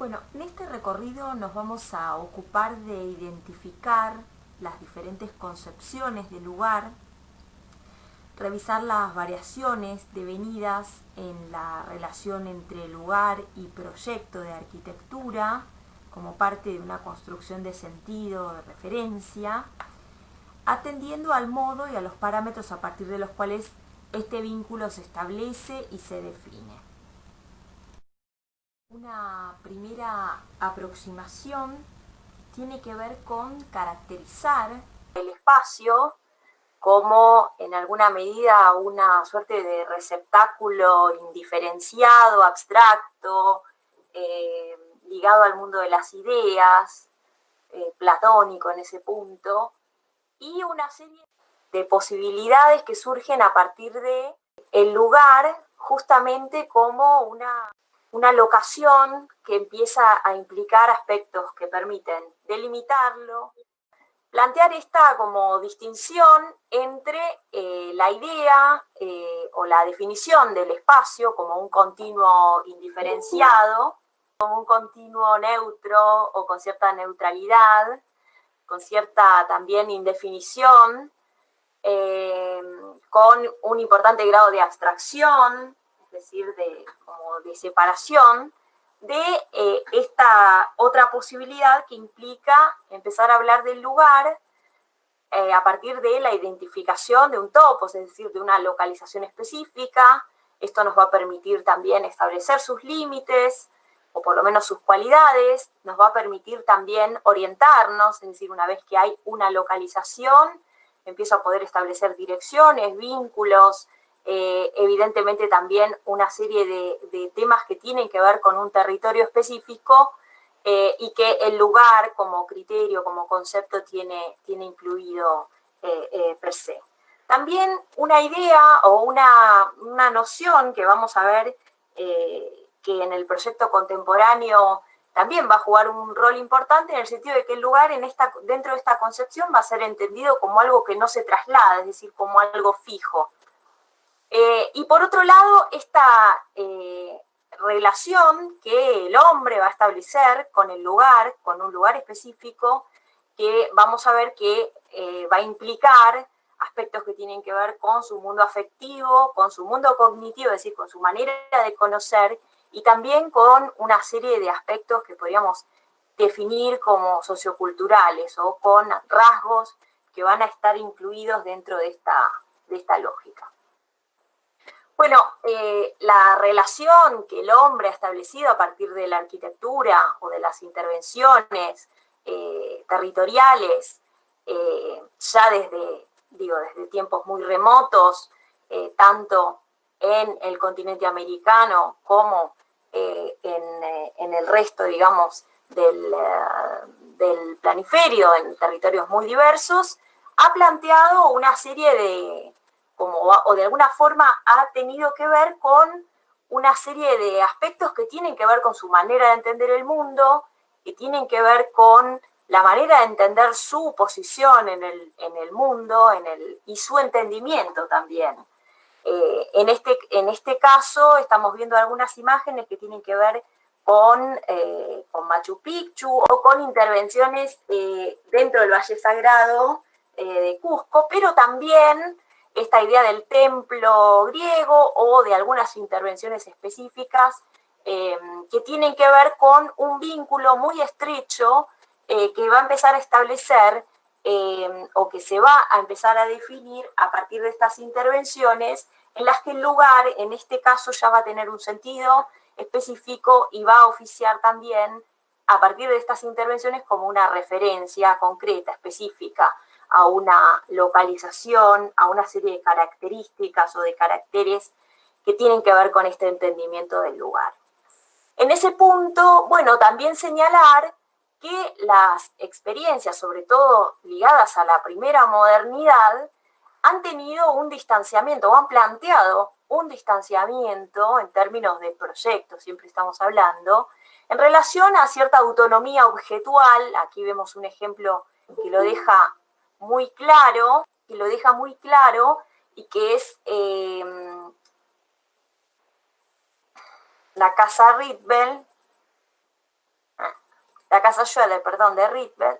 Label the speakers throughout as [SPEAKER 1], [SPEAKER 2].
[SPEAKER 1] Bueno, en este recorrido nos vamos a ocupar de identificar las diferentes concepciones del lugar, revisar las variaciones devenidas en la relación entre lugar y proyecto de arquitectura como parte de una construcción de sentido, de referencia, atendiendo al modo y a los parámetros a partir de los cuales este vínculo se establece y se define. Una primera aproximación tiene que ver con caracterizar el espacio como en alguna medida una suerte de receptáculo indiferenciado, abstracto, ligado al mundo de las ideas, platónico en ese punto, y una serie de posibilidades que surgen a partir de el lugar justamente como una locación que empieza a implicar aspectos que permiten delimitarlo, plantear esta como distinción entre la idea o la definición del espacio como un continuo indiferenciado, como un continuo neutro o con cierta neutralidad, con cierta también indefinición, con un importante grado de abstracción, es decir, como de separación, de esta otra posibilidad que implica empezar a hablar del lugar a partir de la identificación de un topos, es decir, de una localización específica. Esto nos va a permitir también establecer sus límites, o por lo menos sus cualidades, nos va a permitir también orientarnos, es decir, una vez que hay una localización, empiezo a poder establecer direcciones, vínculos, evidentemente también una serie de temas que tienen que ver con un territorio específico y que el lugar como criterio, como concepto tiene incluido per se. También una idea o una noción que vamos a ver que en el proyecto contemporáneo también va a jugar un rol importante en el sentido de que el lugar dentro de esta concepción va a ser entendido como algo que no se traslada, es decir, como algo fijo. Y por otro lado, esta relación que el hombre va a establecer con el lugar, con un lugar específico, que vamos a ver que va a implicar aspectos que tienen que ver con su mundo afectivo, con su mundo cognitivo, es decir, con su manera de conocer, y también con una serie de aspectos que podríamos definir como socioculturales o con rasgos que van a estar incluidos dentro de esta lógica. Bueno, la relación que el hombre ha establecido a partir de la arquitectura o de las intervenciones territoriales, ya desde tiempos muy remotos, tanto en el continente americano como en el resto, digamos, del planiferio, en territorios muy diversos, ha planteado una serie o de alguna forma ha tenido que ver con una serie de aspectos que tienen que ver con su manera de entender el mundo, que tienen que ver con la manera de entender su posición en el mundo y su entendimiento también. En este caso estamos viendo algunas imágenes que tienen que ver con Machu Picchu o con intervenciones dentro del Valle Sagrado de Cusco, pero también esta idea del templo griego o de algunas intervenciones específicas que tienen que ver con un vínculo muy estrecho que va a empezar a establecer o que se va a empezar a definir a partir de estas intervenciones en las que el lugar, en este caso, ya va a tener un sentido específico y va a oficiar también a partir de estas intervenciones como una referencia concreta, específica, a una localización, a una serie de características o de caracteres que tienen que ver con este entendimiento del lugar. En ese punto, bueno, también señalar que las experiencias, sobre todo ligadas a la primera modernidad, han tenido un distanciamiento o han planteado un distanciamiento en términos de proyectos, siempre estamos hablando, en relación a cierta autonomía objetual. Aquí vemos un ejemplo que lo deja muy claro, y que es la Casa Rietveld, la casa Schroeder, perdón, de Rietveld,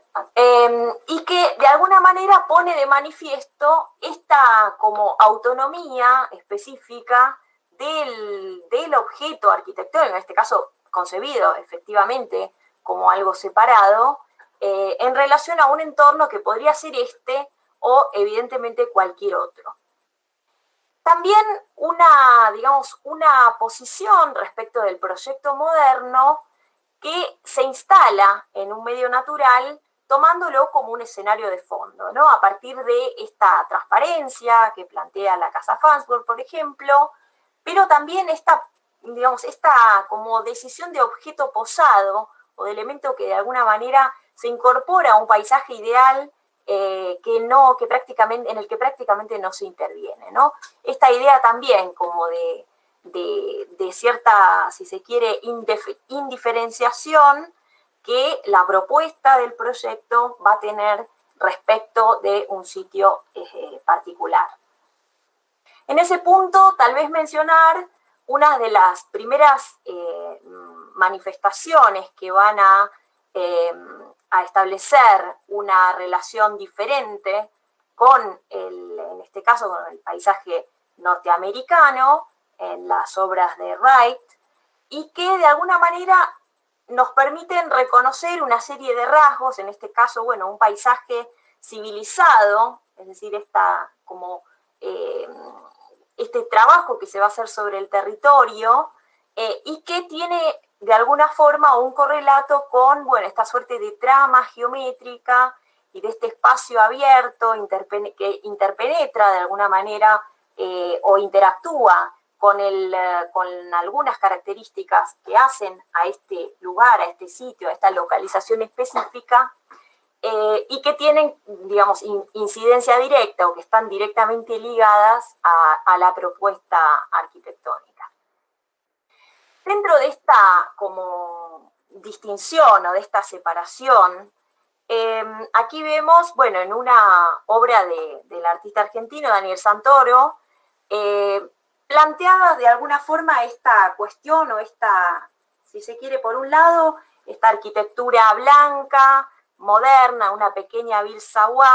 [SPEAKER 1] y que de alguna manera pone de manifiesto esta como autonomía específica del objeto arquitectónico, en este caso concebido efectivamente como algo separado, en relación a un entorno que podría ser este o evidentemente cualquier otro. También digamos, una posición respecto del proyecto moderno que se instala en un medio natural tomándolo como un escenario de fondo, ¿no? A partir de esta transparencia que plantea la Casa Farnsworth, por ejemplo, pero también digamos, esta como decisión de objeto posado o de elemento que de alguna manera se incorpora a un paisaje ideal en el que prácticamente no se interviene, ¿no? Esta idea también como de cierta, si se quiere, indiferenciación que la propuesta del proyecto va a tener respecto de un sitio particular. En ese punto, tal vez mencionar una de las primeras manifestaciones que van a establecer una relación diferente con en este caso, con el paisaje norteamericano, en las obras de Wright, y que de alguna manera nos permiten reconocer una serie de rasgos, en este caso, bueno, un paisaje civilizado, es decir, este trabajo que se va a hacer sobre el territorio y que tiene de alguna forma un correlato con, bueno, esta suerte de trama geométrica y de este espacio abierto que interpenetra de alguna manera o interactúa con algunas características que hacen a este lugar, a este sitio, a esta localización específica, y que tienen, digamos, incidencia directa o que están directamente ligadas a la propuesta arquitectónica. Dentro de esta como distinción o de esta separación, aquí vemos, bueno, en una obra del artista argentino Daniel Santoro, planteada de alguna forma esta cuestión o si se quiere, por un lado, esta arquitectura blanca, moderna, una pequeña ville Savoie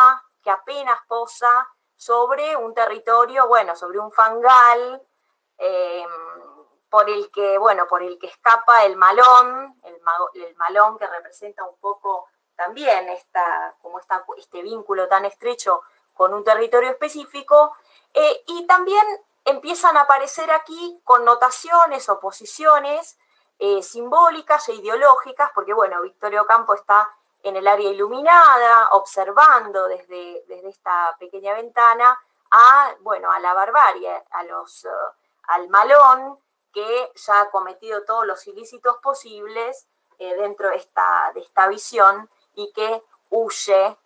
[SPEAKER 1] que apenas posa sobre un territorio, bueno, sobre un fangal, por el que escapa el malón que representa un poco también este vínculo tan estrecho con un territorio específico, y también empiezan a aparecer aquí connotaciones o posiciones simbólicas e ideológicas, porque bueno, Victorio Campo está en el área iluminada, observando desde esta pequeña ventana a la barbarie, al malón que ya ha cometido todos los ilícitos posibles dentro de esta visión y que huye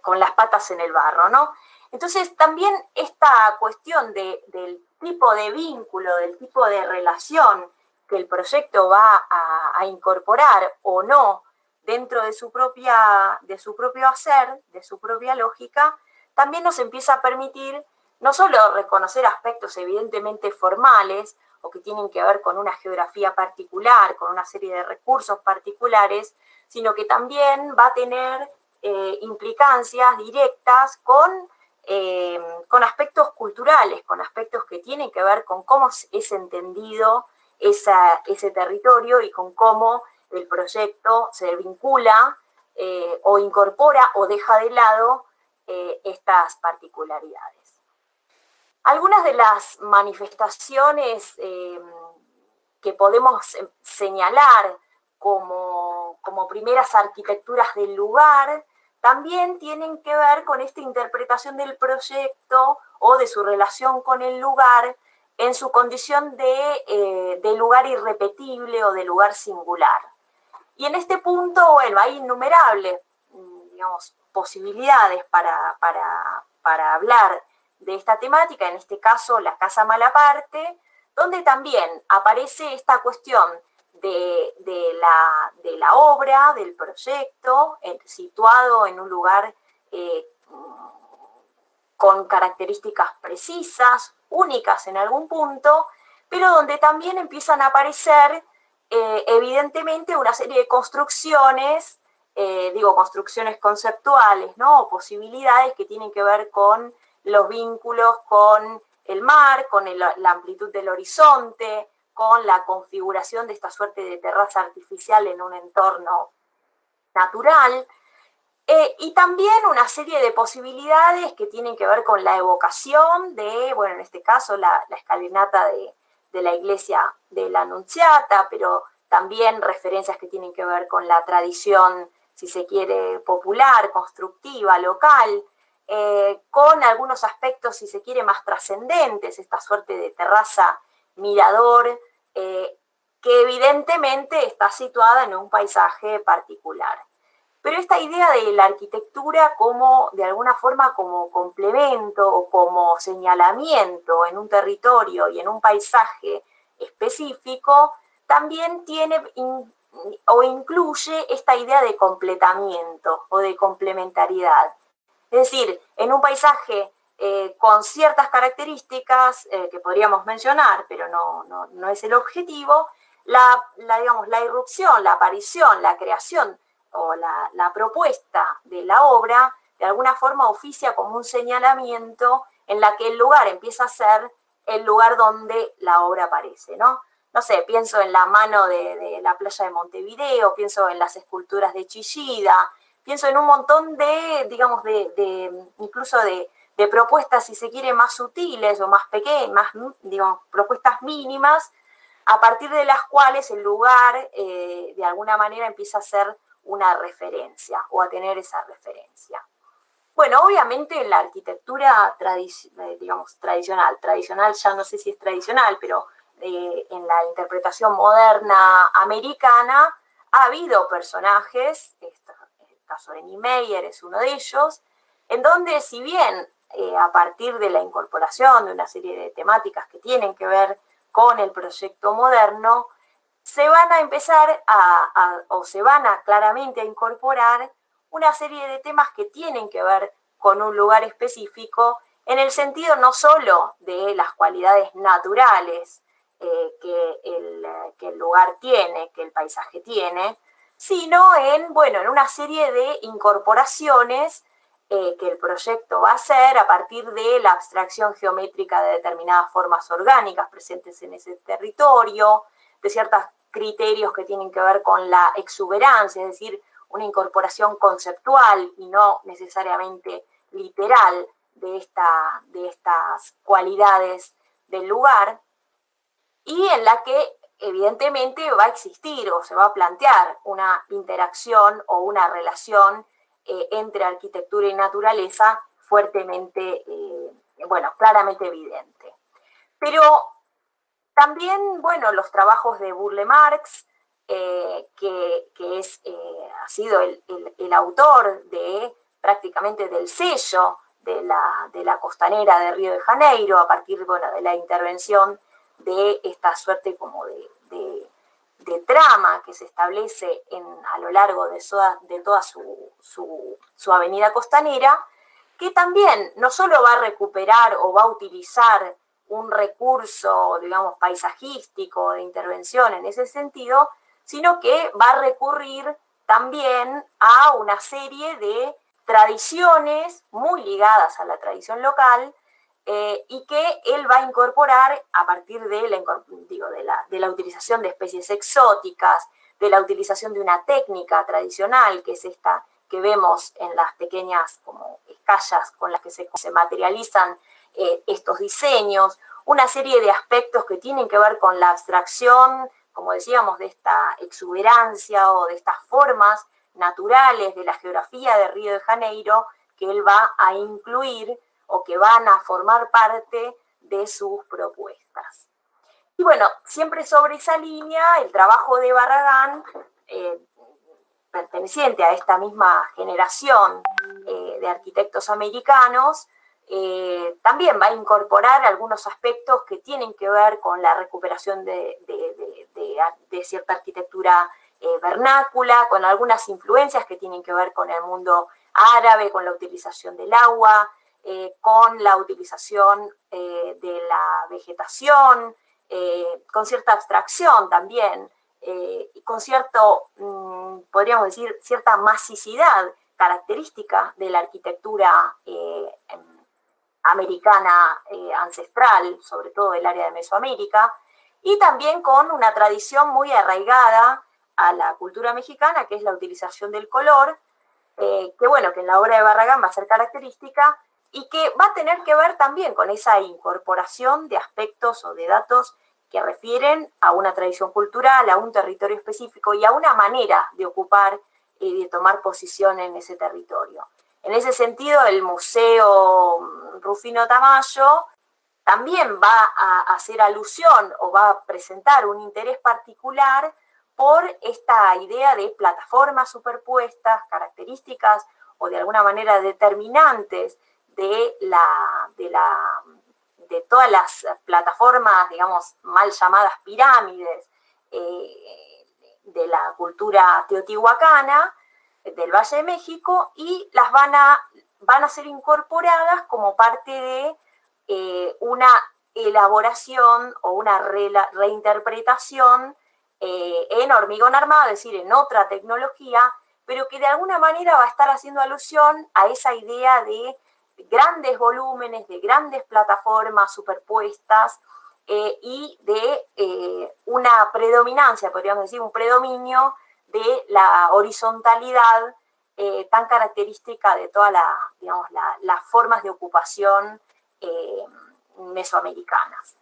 [SPEAKER 1] con las patas en el barro, ¿no? Entonces, también esta cuestión del tipo de vínculo, del tipo de relación que el proyecto va a incorporar o no dentro de su propio hacer, de su propia lógica, también nos empieza a permitir no solo reconocer aspectos evidentemente formales o que tienen que ver con una geografía particular, con una serie de recursos particulares, sino que también va a tener implicancias directas con aspectos culturales, con aspectos que tienen que ver con cómo es entendido ese territorio y con cómo el proyecto se vincula o incorpora o deja de lado estas particularidades. Algunas de las manifestaciones que podemos señalar como primeras arquitecturas del lugar también tienen que ver con esta interpretación del proyecto o de su relación con el lugar en su condición de lugar irrepetible o de lugar singular. Y en este punto, bueno, hay innumerables, digamos, posibilidades para hablar de esta temática, en este caso la Casa Malaparte, donde también aparece esta cuestión de la obra, del proyecto, situado en un lugar con características precisas, únicas en algún punto, pero donde también empiezan a aparecer evidentemente una serie de construcciones, construcciones conceptuales, ¿no? O posibilidades que tienen que ver con los vínculos con el mar, con la amplitud del horizonte, con la configuración de esta suerte de terraza artificial en un entorno natural, y también una serie de posibilidades que tienen que ver con la evocación de, bueno, en este caso la escalinata de la iglesia de la Nunziata, pero también referencias que tienen que ver con la tradición, si se quiere, popular, constructiva, local, con algunos aspectos, si se quiere, más trascendentes, esta suerte de terraza mirador, que evidentemente está situada en un paisaje particular. Pero esta idea de la arquitectura como, de alguna forma, como complemento o como señalamiento en un territorio y en un paisaje específico, también tiene o incluye esta idea de completamiento o de complementariedad. Es decir, en un paisaje con ciertas características que podríamos mencionar, pero no es el objetivo, la irrupción, la aparición, la creación o la propuesta de la obra de alguna forma oficia como un señalamiento en la que el lugar empieza a ser el lugar donde la obra aparece, ¿no? No sé, pienso en la mano de la playa de Montevideo, pienso en las esculturas de Chillida, pienso en un montón incluso de propuestas, si se quiere, más sutiles o más pequeñas, propuestas mínimas, a partir de las cuales el lugar de alguna manera empieza a ser una referencia o a tener esa referencia. Bueno, obviamente la arquitectura tradicional ya no sé si es tradicional, pero en la interpretación moderna americana ha habido personajes, el caso de Niemeyer es uno de ellos, en donde si bien a partir de la incorporación de una serie de temáticas que tienen que ver con el proyecto moderno, se van a empezar o se van a claramente a incorporar una serie de temas que tienen que ver con un lugar específico, en el sentido no solo de las cualidades naturales que el lugar tiene, que el paisaje tiene, sino en una serie de incorporaciones que el proyecto va a hacer a partir de la abstracción geométrica de determinadas formas orgánicas presentes en ese territorio, de ciertos criterios que tienen que ver con la exuberancia, es decir, una incorporación conceptual y no necesariamente literal de estas cualidades del lugar, y en la que evidentemente va a existir o se va a plantear una interacción o una relación entre arquitectura y naturaleza fuertemente, claramente evidente. Pero también, los trabajos de Burle Marx, que ha sido el autor prácticamente del sello de la costanera de Río de Janeiro, a partir de la intervención de esta suerte como de trama que se establece a lo largo de toda su avenida costanera, que también no solo va a recuperar o va a utilizar un recurso, paisajístico de intervención en ese sentido, sino que va a recurrir también a una serie de tradiciones muy ligadas a la tradición local, y que él va a incorporar a partir de la utilización de especies exóticas, de la utilización de una técnica tradicional, que es esta que vemos en las pequeñas como escallas con las que se materializan estos diseños, una serie de aspectos que tienen que ver con la abstracción, como decíamos, de esta exuberancia o de estas formas naturales de la geografía de Río de Janeiro, que él va a incluir o que van a formar parte de sus propuestas. Y siempre sobre esa línea, el trabajo de Barragán, perteneciente a esta misma generación de arquitectos americanos, también va a incorporar algunos aspectos que tienen que ver con la recuperación de cierta arquitectura vernácula, con algunas influencias que tienen que ver con el mundo árabe, con la utilización del agua, con la utilización de la vegetación, con cierta abstracción también con cierto, podríamos decir, cierta masicidad característica de la arquitectura americana ancestral, sobre todo del área de Mesoamérica, y también con una tradición muy arraigada a la cultura mexicana, que es la utilización del color, que bueno, que en la obra de Barragán va a ser característica y que va a tener que ver también con esa incorporación de aspectos o de datos que refieren a una tradición cultural, a un territorio específico y a una manera de ocupar y de tomar posición en ese territorio. En ese sentido, el Museo Rufino Tamayo también va a hacer alusión o va a presentar un interés particular por esta idea de plataformas superpuestas, características o de alguna manera determinantes de todas las plataformas, digamos, mal llamadas pirámides de la cultura teotihuacana, del Valle de México, y las van a ser incorporadas como parte de una elaboración o una reinterpretación en hormigón armado, es decir, en otra tecnología, pero que de alguna manera va a estar haciendo alusión a esa idea de grandes volúmenes, de grandes plataformas superpuestas y de una predominancia, podríamos decir, un predominio de la horizontalidad tan característica de todas las formas de ocupación mesoamericanas.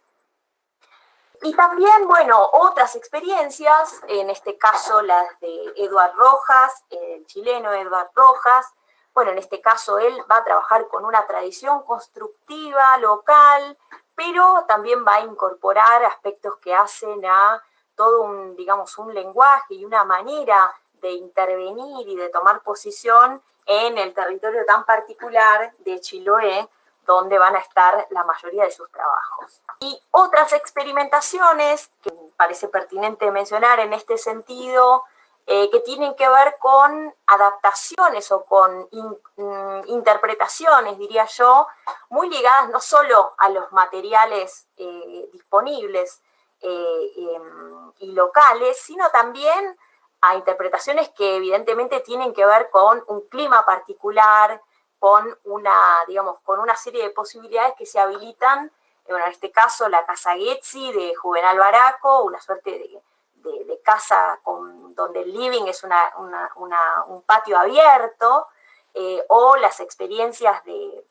[SPEAKER 1] Y también, bueno, otras experiencias, en este caso las de Eduard Rojas, el chileno Eduard Rojas. Bueno, en este caso él va a trabajar con una tradición constructiva local, pero también va a incorporar aspectos que hacen a todo un, digamos, un lenguaje y una manera de intervenir y de tomar posición en el territorio tan particular de Chiloé, donde van a estar la mayoría de sus trabajos. Y otras experimentaciones que me parece pertinente mencionar en este sentido, que tienen que ver con adaptaciones o con interpretaciones, diría yo, muy ligadas no solo a los materiales disponibles y locales, sino también a interpretaciones que evidentemente tienen que ver con un clima particular, con una serie de posibilidades que se habilitan, bueno, en este caso la Casa Getzi de Juvenal Baraco, una suerte de casa donde el living es un patio abierto, o las experiencias de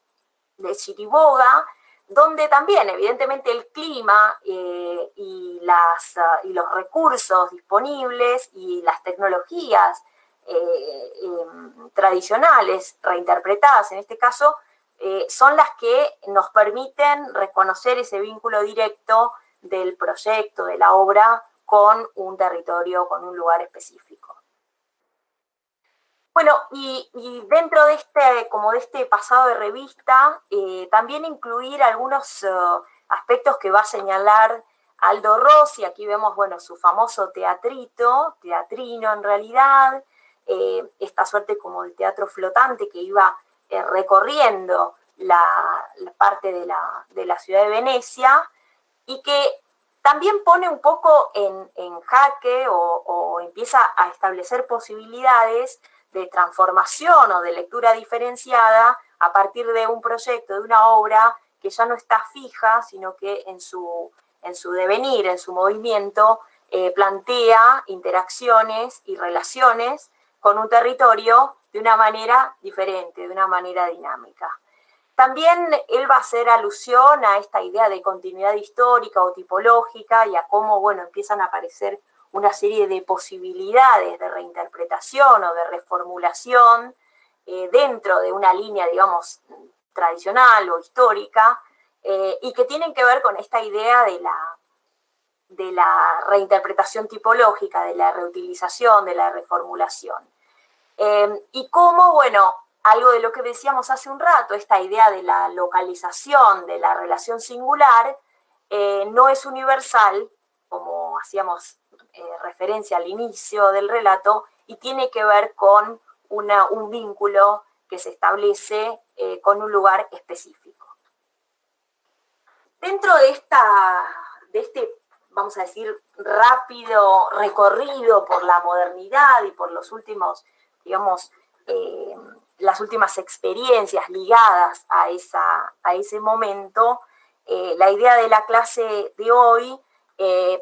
[SPEAKER 1] Chiriboga, donde también evidentemente el clima y los recursos disponibles y las tecnologías tradicionales, reinterpretadas en este caso, son las que nos permiten reconocer ese vínculo directo del proyecto, de la obra, con un territorio, con un lugar específico. Bueno, y dentro de este pasado de revista, también incluir algunos aspectos que va a señalar Aldo Rossi. Aquí vemos, bueno, su famoso teatrino en realidad, esta suerte como de teatro flotante que iba recorriendo la parte de la ciudad de Venecia, y que también pone un poco en jaque o empieza a establecer posibilidades de transformación o de lectura diferenciada a partir de un proyecto, de una obra que ya no está fija, sino que en su devenir, en su movimiento, plantea interacciones y relaciones con un territorio de una manera diferente, de una manera dinámica. También él va a hacer alusión a esta idea de continuidad histórica o tipológica y a cómo, bueno, empiezan a aparecer una serie de posibilidades de reinterpretación o de reformulación dentro de una línea, digamos, tradicional o histórica, y que tienen que ver con esta idea de la reinterpretación tipológica, de la reutilización, de la reformulación. Y cómo, bueno, algo de lo que decíamos hace un rato, esta idea de la localización, de la relación singular, no es universal, como hacíamos referencia al inicio del relato, y tiene que ver con un vínculo que se establece con un lugar específico. Dentro de este vamos a decir, rápido recorrido por la modernidad y por los últimos, digamos, las últimas experiencias ligadas a ese momento, la idea de la clase de hoy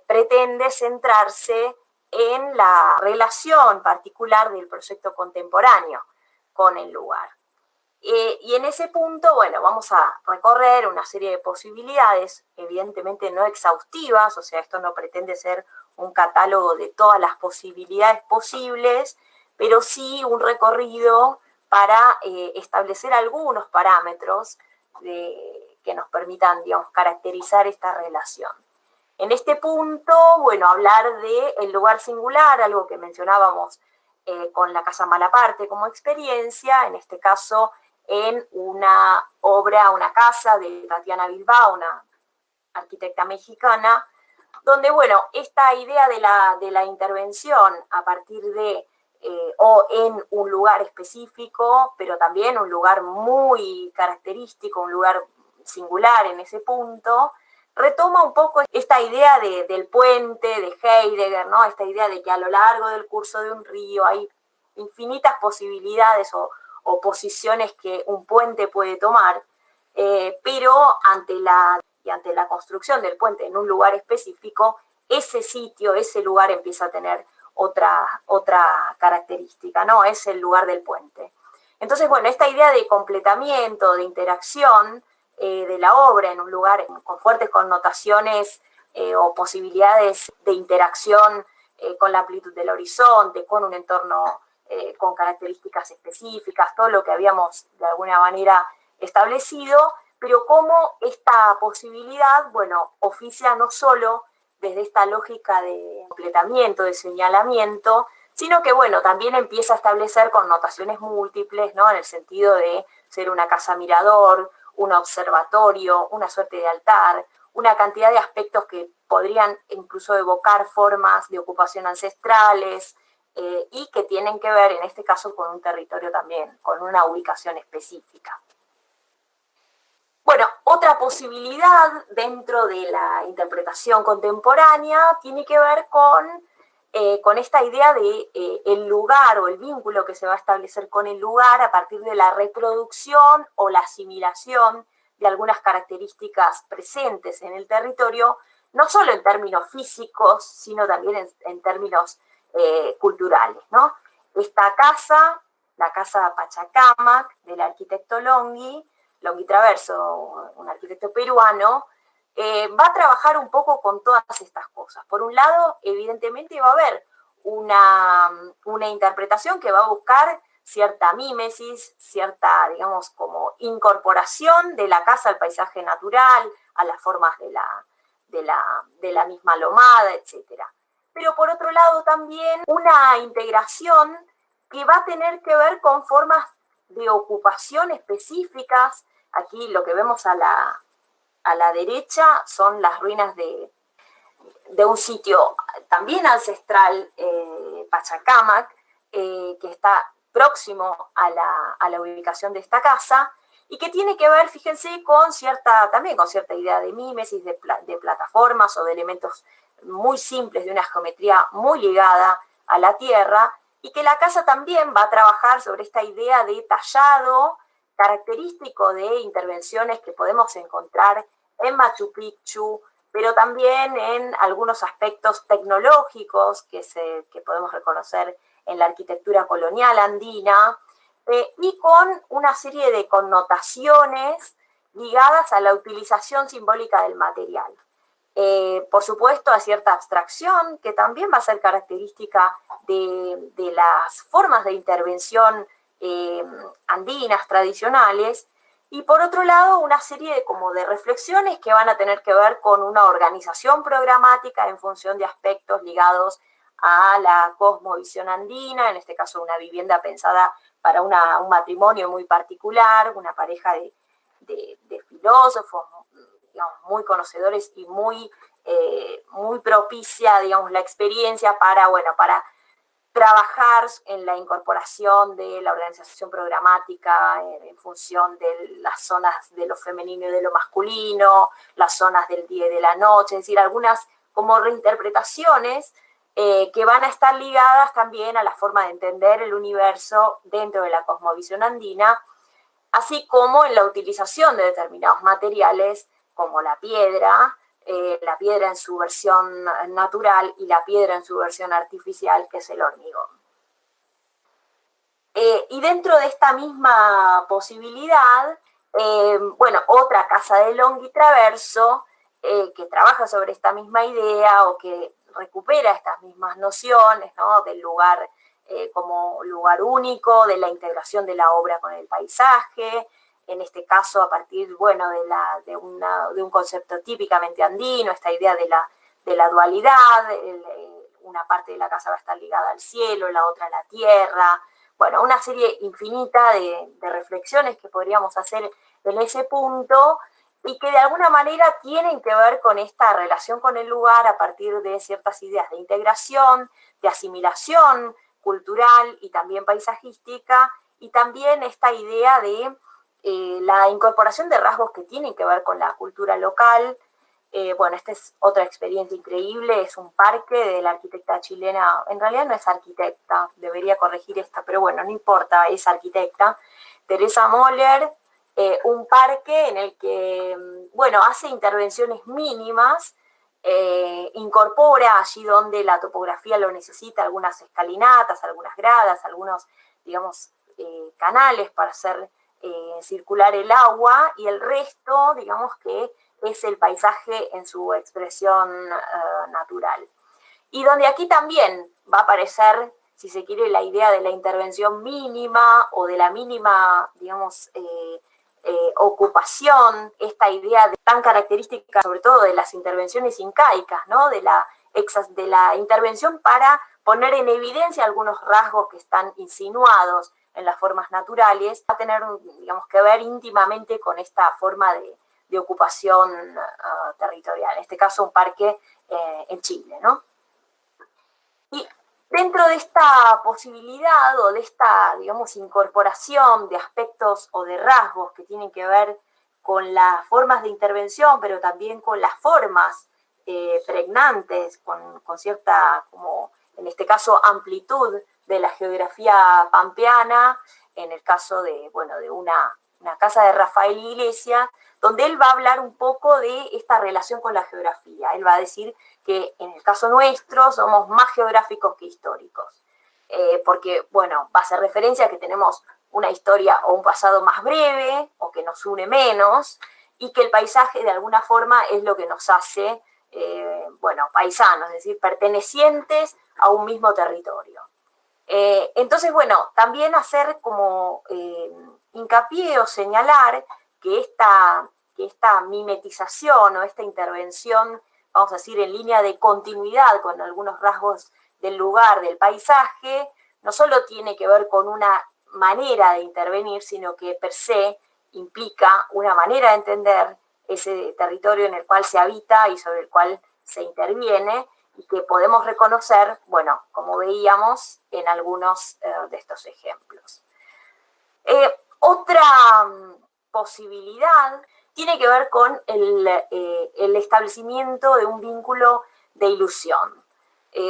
[SPEAKER 1] pretende centrarse en la relación particular del proyecto contemporáneo con el lugar. Y en ese punto, bueno, vamos a recorrer una serie de posibilidades, evidentemente no exhaustivas, o sea, esto no pretende ser un catálogo de todas las posibilidades posibles, pero sí un recorrido para establecer algunos parámetros que nos permitan, digamos, caracterizar esta relación. En este punto, bueno, hablar del lugar singular, algo que mencionábamos con la Casa Malaparte como experiencia, en este caso en una obra, una casa de Tatiana Bilbao, una arquitecta mexicana, donde, bueno, esta idea de la intervención a partir de o en un lugar específico, pero también un lugar muy característico, un lugar singular en ese punto, retoma un poco esta idea del puente, de Heidegger, ¿no? Esta idea de que a lo largo del curso de un río hay infinitas posibilidades o posiciones que un puente puede tomar, pero ante la construcción del puente en un lugar específico, ese sitio, ese lugar empieza a tener otra característica, ¿no? Es el lugar del puente. Entonces, bueno, esta idea de completamiento, de interacción de la obra en un lugar con fuertes connotaciones o posibilidades de interacción con la amplitud del horizonte, con un entorno con características específicas, todo lo que habíamos de alguna manera establecido, pero cómo esta posibilidad, bueno, oficia no solo desde esta lógica de completamiento, de señalamiento, sino que, bueno, también empieza a establecer connotaciones múltiples, ¿no? En el sentido de ser una casa mirador, un observatorio, una suerte de altar, una cantidad de aspectos que podrían incluso evocar formas de ocupación ancestrales y que tienen que ver, en este caso, con un territorio también, con una ubicación específica. Bueno, otra posibilidad dentro de la interpretación contemporánea tiene que ver con esta idea de el lugar o el vínculo que se va a establecer con el lugar a partir de la reproducción o la asimilación de algunas características presentes en el territorio, no solo en términos físicos, sino también en términos culturales, ¿no? Esta casa, la casa Pachacamac, del arquitecto Longhi Traverso, un arquitecto peruano, va a trabajar un poco con todas estas cosas. Por un lado, evidentemente va a haber una interpretación que va a buscar cierta mímesis, cierta, digamos, como incorporación de la casa al paisaje natural, a las formas de la misma lomada, etc. Pero por otro lado también una integración que va a tener que ver con formas de ocupación específicas. Aquí lo que vemos a la derecha son las ruinas de un sitio también ancestral, Pachacamac, que está próximo a la ubicación de esta casa y que tiene que ver, fíjense, también con cierta idea de mímesis, de plataformas o de elementos muy simples, de una geometría muy ligada a la tierra, y que la casa también va a trabajar sobre esta idea de tallado característico de intervenciones que podemos encontrar en Machu Picchu, pero también en algunos aspectos tecnológicos que podemos reconocer en la arquitectura colonial andina, y con una serie de connotaciones ligadas a la utilización simbólica del material. Por supuesto, a cierta abstracción, que también va a ser característica de las formas de intervención andinas tradicionales, y por otro lado una serie de reflexiones que van a tener que ver con una organización programática en función de aspectos ligados a la cosmovisión andina, en este caso una vivienda pensada para un matrimonio muy particular, una pareja de filósofos, digamos, muy conocedores y muy propicia, digamos, la experiencia para trabajar en la incorporación de la organización programática en función de las zonas de lo femenino y de lo masculino, las zonas del día y de la noche, es decir, algunas como reinterpretaciones que van a estar ligadas también a la forma de entender el universo dentro de la cosmovisión andina, así como en la utilización de determinados materiales como la piedra en su versión natural y la piedra en su versión artificial, que es el hormigón. Y dentro de esta misma posibilidad, bueno, otra casa de Longhi Traverso, que trabaja sobre esta misma idea o que recupera estas mismas nociones, ¿no? Del lugar como lugar único, de la integración de la obra con el paisaje, en este caso a partir, bueno, de un concepto típicamente andino, esta idea de la dualidad, una parte de la casa va a estar ligada al cielo, la otra a la tierra, bueno, una serie infinita de reflexiones que podríamos hacer en ese punto y que de alguna manera tienen que ver con esta relación con el lugar a partir de ciertas ideas de integración, de asimilación cultural y también paisajística, y también esta idea de la incorporación de rasgos que tienen que ver con la cultura local. Bueno, esta es otra experiencia increíble, es un parque de la arquitecta chilena, en realidad no es arquitecta, debería corregir esta, pero bueno, no importa, es arquitecta, Teresa Moller, un parque en el que, bueno, hace intervenciones mínimas, incorpora allí donde la topografía lo necesita, algunas escalinatas, algunas gradas, algunos, digamos, canales para hacer circular el agua, y el resto, digamos que es el paisaje en su expresión natural. Y donde aquí también va a aparecer, si se quiere, la idea de la intervención mínima o de la mínima, digamos, ocupación, esta idea tan característica sobre todo de las intervenciones incaicas, ¿no? de la intervención para poner en evidencia algunos rasgos que están insinuados en las formas naturales, va a tener, digamos, que ver íntimamente con esta forma de ocupación territorial, en este caso un parque en Chile, ¿no? Y dentro de esta posibilidad o de esta, digamos, incorporación de aspectos o de rasgos que tienen que ver con las formas de intervención, pero también con las formas pregnantes, con cierta, como en este caso, amplitud de la geografía pampeana, en el caso de, bueno, de una casa de Rafael Iglesias, donde él va a hablar un poco de esta relación con la geografía. Él va a decir que en el caso nuestro somos más geográficos que históricos, porque, bueno, va a hacer referencia a que tenemos una historia o un pasado más breve o que nos une menos, y que el paisaje de alguna forma es lo que nos hace, bueno, paisanos, es decir, pertenecientes a un mismo territorio. Entonces, bueno, también hacer como hincapié o señalar que esta mimetización o esta intervención, vamos a decir, en línea de continuidad con algunos rasgos del lugar, del paisaje, no solo tiene que ver con una manera de intervenir, sino que per se implica una manera de entender ese territorio en el cual se habita y sobre el cual se interviene, y que podemos reconocer, bueno, como veíamos en algunos de estos ejemplos. Otra posibilidad tiene que ver con el establecimiento de un vínculo de ilusión,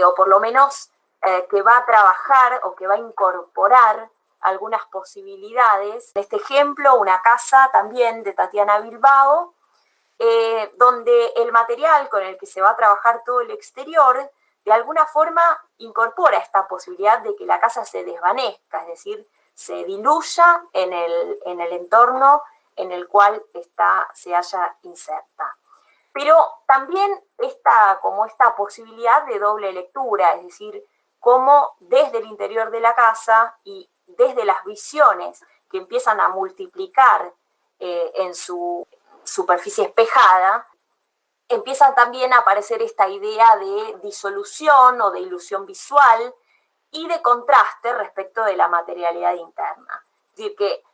[SPEAKER 1] o por lo menos que va a trabajar o que va a incorporar algunas posibilidades. En este ejemplo, una casa también de Tatiana Bilbao, donde el material con el que se va a trabajar todo el exterior, de alguna forma incorpora esta posibilidad de que la casa se desvanezca, es decir, se diluya en el entorno en el cual se halla inserta. Pero también como esta posibilidad de doble lectura, es decir, cómo desde el interior de la casa y desde las visiones que empiezan a multiplicar en su superficie espejada, empiezan también a aparecer esta idea de disolución o de ilusión visual y de contraste respecto de la materialidad interna. Es decir, que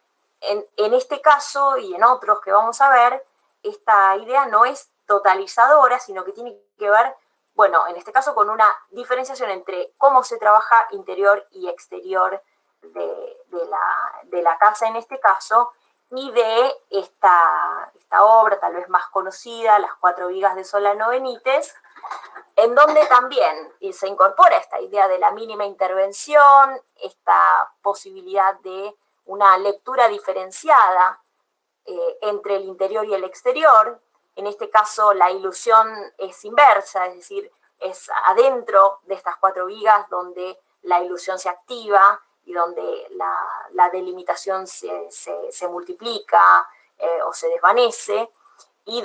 [SPEAKER 1] en este caso y en otros que vamos a ver, esta idea no es totalizadora, sino que tiene que ver, bueno, en este caso con una diferenciación entre cómo se trabaja interior y exterior de la casa en este caso, y de esta obra tal vez más conocida, Las 4 vigas de Solano Benítez, en donde también se incorpora esta idea de la mínima intervención, esta posibilidad de una lectura diferenciada entre el interior y el exterior. En este caso la ilusión es inversa, es decir, es adentro de estas 4 vigas donde la ilusión se activa y donde la delimitación se multiplica o se desvanece, y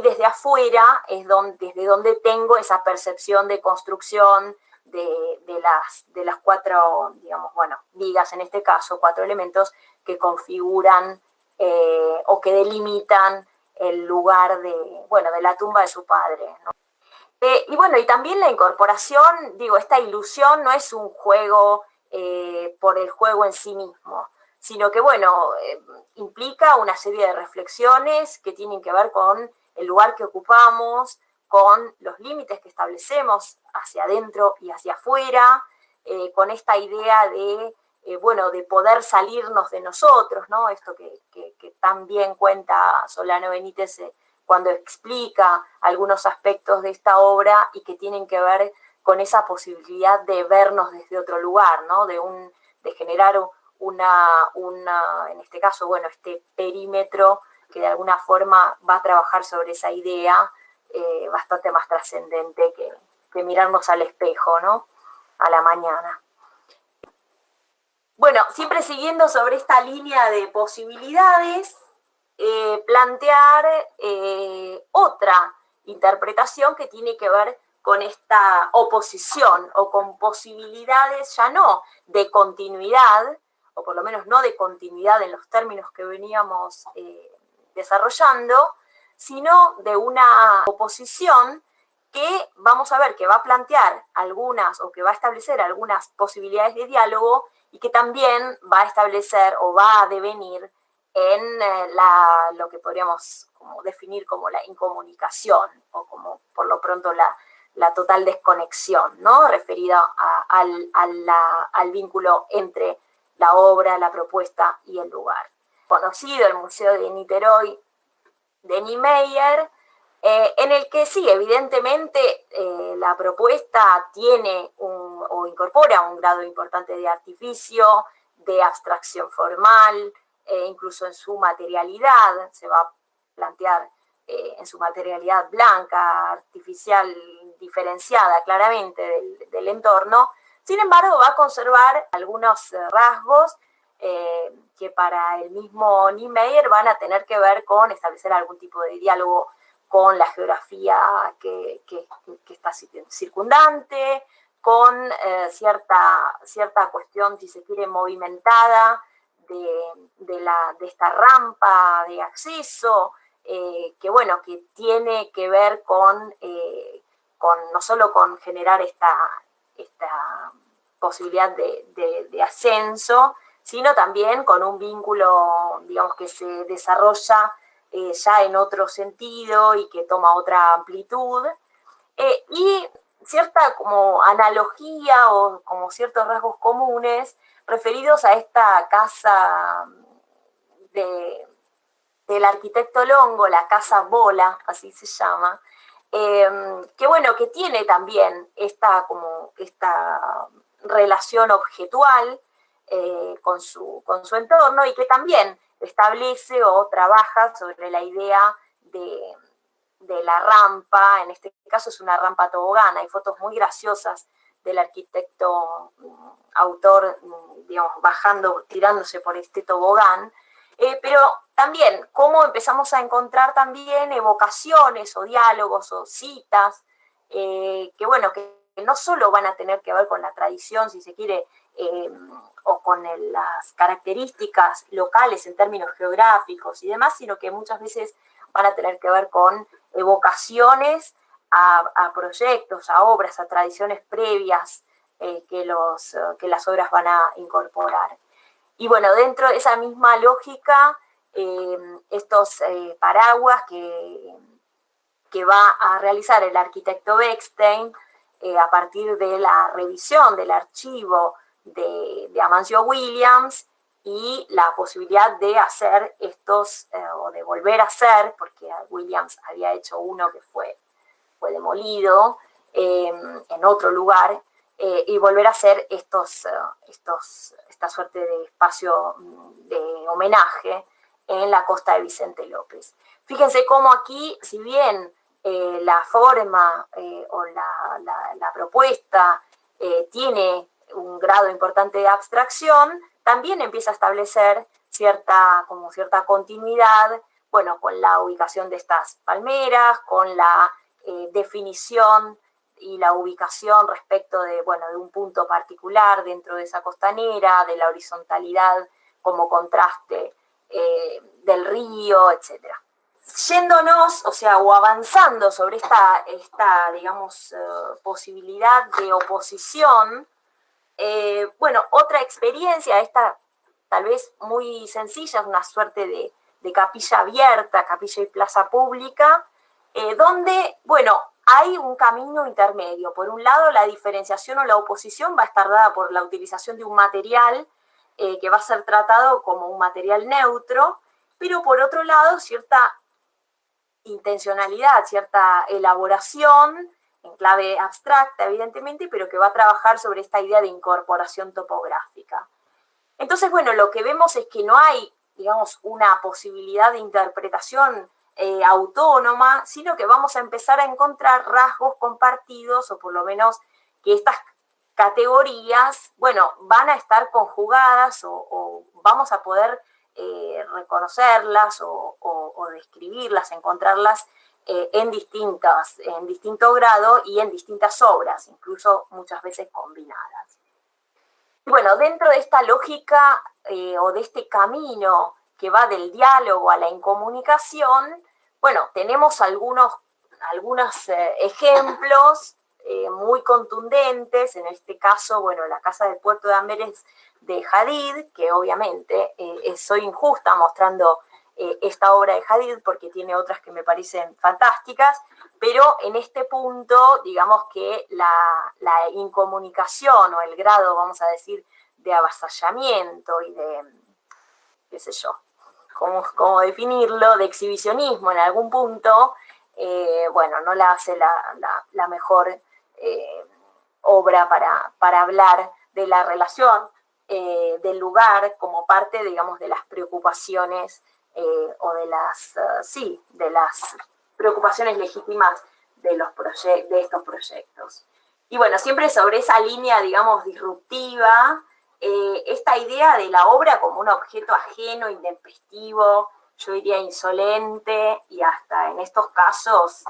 [SPEAKER 1] desde afuera es desde donde tengo esa percepción de construcción de las 4, digamos, bueno, vigas, en este caso 4 elementos que configuran o que delimitan el lugar de la tumba de su padre, ¿no? Y bueno, y también la incorporación, digo, esta ilusión no es un juego por el juego en sí mismo, sino que, bueno, implica una serie de reflexiones que tienen que ver con el lugar que ocupamos, con los límites que establecemos hacia adentro y hacia afuera, con esta idea de, bueno, de poder salirnos de nosotros, ¿no? Esto que tan bien cuenta Solano Benítez cuando explica algunos aspectos de esta obra y que tienen que ver con esa posibilidad de vernos desde otro lugar, ¿no? De generar en este caso, bueno, este perímetro que de alguna forma va a trabajar sobre esa idea bastante más trascendente que mirarnos al espejo, ¿no? A la mañana. Bueno, siempre siguiendo sobre esta línea de posibilidades, plantear otra interpretación que tiene que ver con esta oposición o con posibilidades ya no de continuidad, o por lo menos no de continuidad en los términos que veníamos desarrollando, sino de una oposición que vamos a ver que va a plantear algunas o que va a establecer algunas posibilidades de diálogo y que también va a establecer o va a devenir en lo que podríamos como definir como la incomunicación o como por lo pronto la total desconexión, ¿no? Referida al vínculo entre la obra, la propuesta y el lugar. Conocido el Museo de Niterói de Niemeyer, en el que sí, evidentemente la propuesta tiene o incorpora un grado importante de artificio, de abstracción formal, incluso en su materialidad, se va a plantear en su materialidad blanca, artificial, diferenciada claramente del entorno. Sin embargo, va a conservar algunos rasgos que para el mismo Niemeyer van a tener que ver con establecer algún tipo de diálogo con la geografía que está circundante, con cierta cuestión, si se quiere, movimentada de esta rampa de acceso, que bueno, que tiene que ver con no solo con generar esta posibilidad de ascenso, sino también con un vínculo, digamos, que se desarrolla ya en otro sentido y que toma otra amplitud, y cierta como analogía o como ciertos rasgos comunes referidos a esta casa del arquitecto Longo, la casa Bola, así se llama, que bueno, que tiene también esta relación objetual con su entorno y que también establece o trabaja sobre la idea de la rampa, en este caso es una rampa tobogán, hay fotos muy graciosas del arquitecto autor, digamos, bajando, tirándose por este tobogán, pero también cómo empezamos a encontrar también evocaciones o diálogos o citas, que bueno, que no solo van a tener que ver con la tradición, si se quiere, o con las características locales en términos geográficos y demás, sino que muchas veces van a tener que ver con evocaciones a proyectos, a obras, a tradiciones previas que las obras van a incorporar. Y bueno, dentro de esa misma lógica, estos paraguas que va a realizar el arquitecto Bechstein a partir de la revisión del archivo de Amancio Williams y la posibilidad de hacer estos, o de volver a hacer, porque Williams había hecho uno que fue fue demolido en otro lugar, y volver a hacer esta suerte de espacio de homenaje en la costa de Vicente López. Fíjense cómo aquí, si bien la forma o la propuesta tiene un grado importante de abstracción, también empieza a establecer cierta continuidad, bueno, con la ubicación de estas palmeras, con la definición y la ubicación respecto de un punto particular dentro de esa costanera, de la horizontalidad como contraste del río, etcétera. Yéndonos, o avanzando sobre esta digamos, posibilidad de oposición, otra experiencia, esta tal vez muy sencilla, es una suerte de capilla abierta, capilla y plaza pública, donde, hay un camino intermedio. Por un lado, la diferenciación o la oposición va a estar dada por la utilización de un material que va a ser tratado como un material neutro, pero por otro lado, cierta intencionalidad, cierta elaboración, en clave abstracta, evidentemente, pero que va a trabajar sobre esta idea de incorporación topográfica. Entonces, lo que vemos es que no hay, digamos, una posibilidad de interpretación autónoma, sino que vamos a empezar a encontrar rasgos compartidos, o por lo menos que estas categorías, van a estar conjugadas o vamos a poder reconocerlas o describirlas, encontrarlas en distinto grado y en distintas obras, incluso muchas veces combinadas. Dentro de esta lógica o de este camino que va del diálogo a la incomunicación, tenemos algunos ejemplos muy contundentes, en este caso, la Casa del Puerto de Amberes de Hadid, que obviamente soy injusta mostrando esta obra de Hadid porque tiene otras que me parecen fantásticas, pero en este punto, digamos que la incomunicación o el grado, vamos a decir, de avasallamiento y de, qué sé yo, cómo definirlo, de exhibicionismo en algún punto, no la hace la mejor obra para hablar de la relación del lugar como parte, digamos, de las preocupaciones o de las preocupaciones legítimas de estos proyectos. Y siempre sobre esa línea, digamos, disruptiva, esta idea de la obra como un objeto ajeno, intempestivo, yo diría insolente, y hasta en estos casos,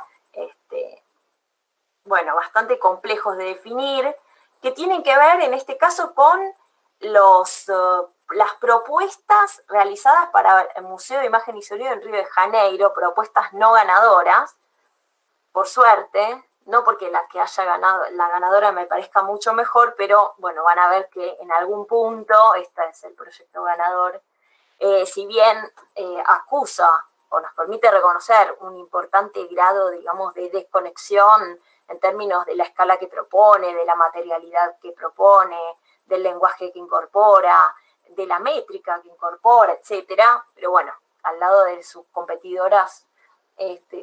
[SPEAKER 1] bastante complejos de definir, que tienen que ver en este caso con las propuestas realizadas para el Museo de Imagen y Sonido en Río de Janeiro, propuestas no ganadoras, por suerte, no porque la que haya ganado, la ganadora me parezca mucho mejor, pero van a ver que en algún punto este es el proyecto ganador. Si bien acusa o nos permite reconocer un importante grado, digamos, de desconexión en términos de la escala que propone, de la materialidad que propone, del lenguaje que incorpora, de la métrica que incorpora, etcétera, pero al lado de sus competidoras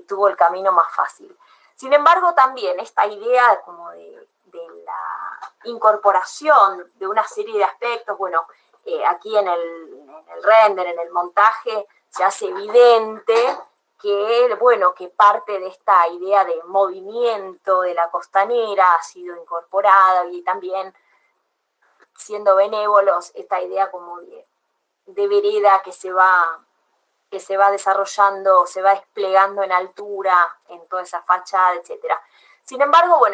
[SPEAKER 1] tuvo el camino más fácil. Sin embargo, también esta idea como de la incorporación de una serie de aspectos, aquí en el render, en el montaje, se hace evidente que parte de esta idea de movimiento de la costanera ha sido incorporada, y también, siendo benévolos, esta idea como de vereda que se va desarrollando, se va desplegando en altura, en toda esa fachada, etcétera. Sin embargo,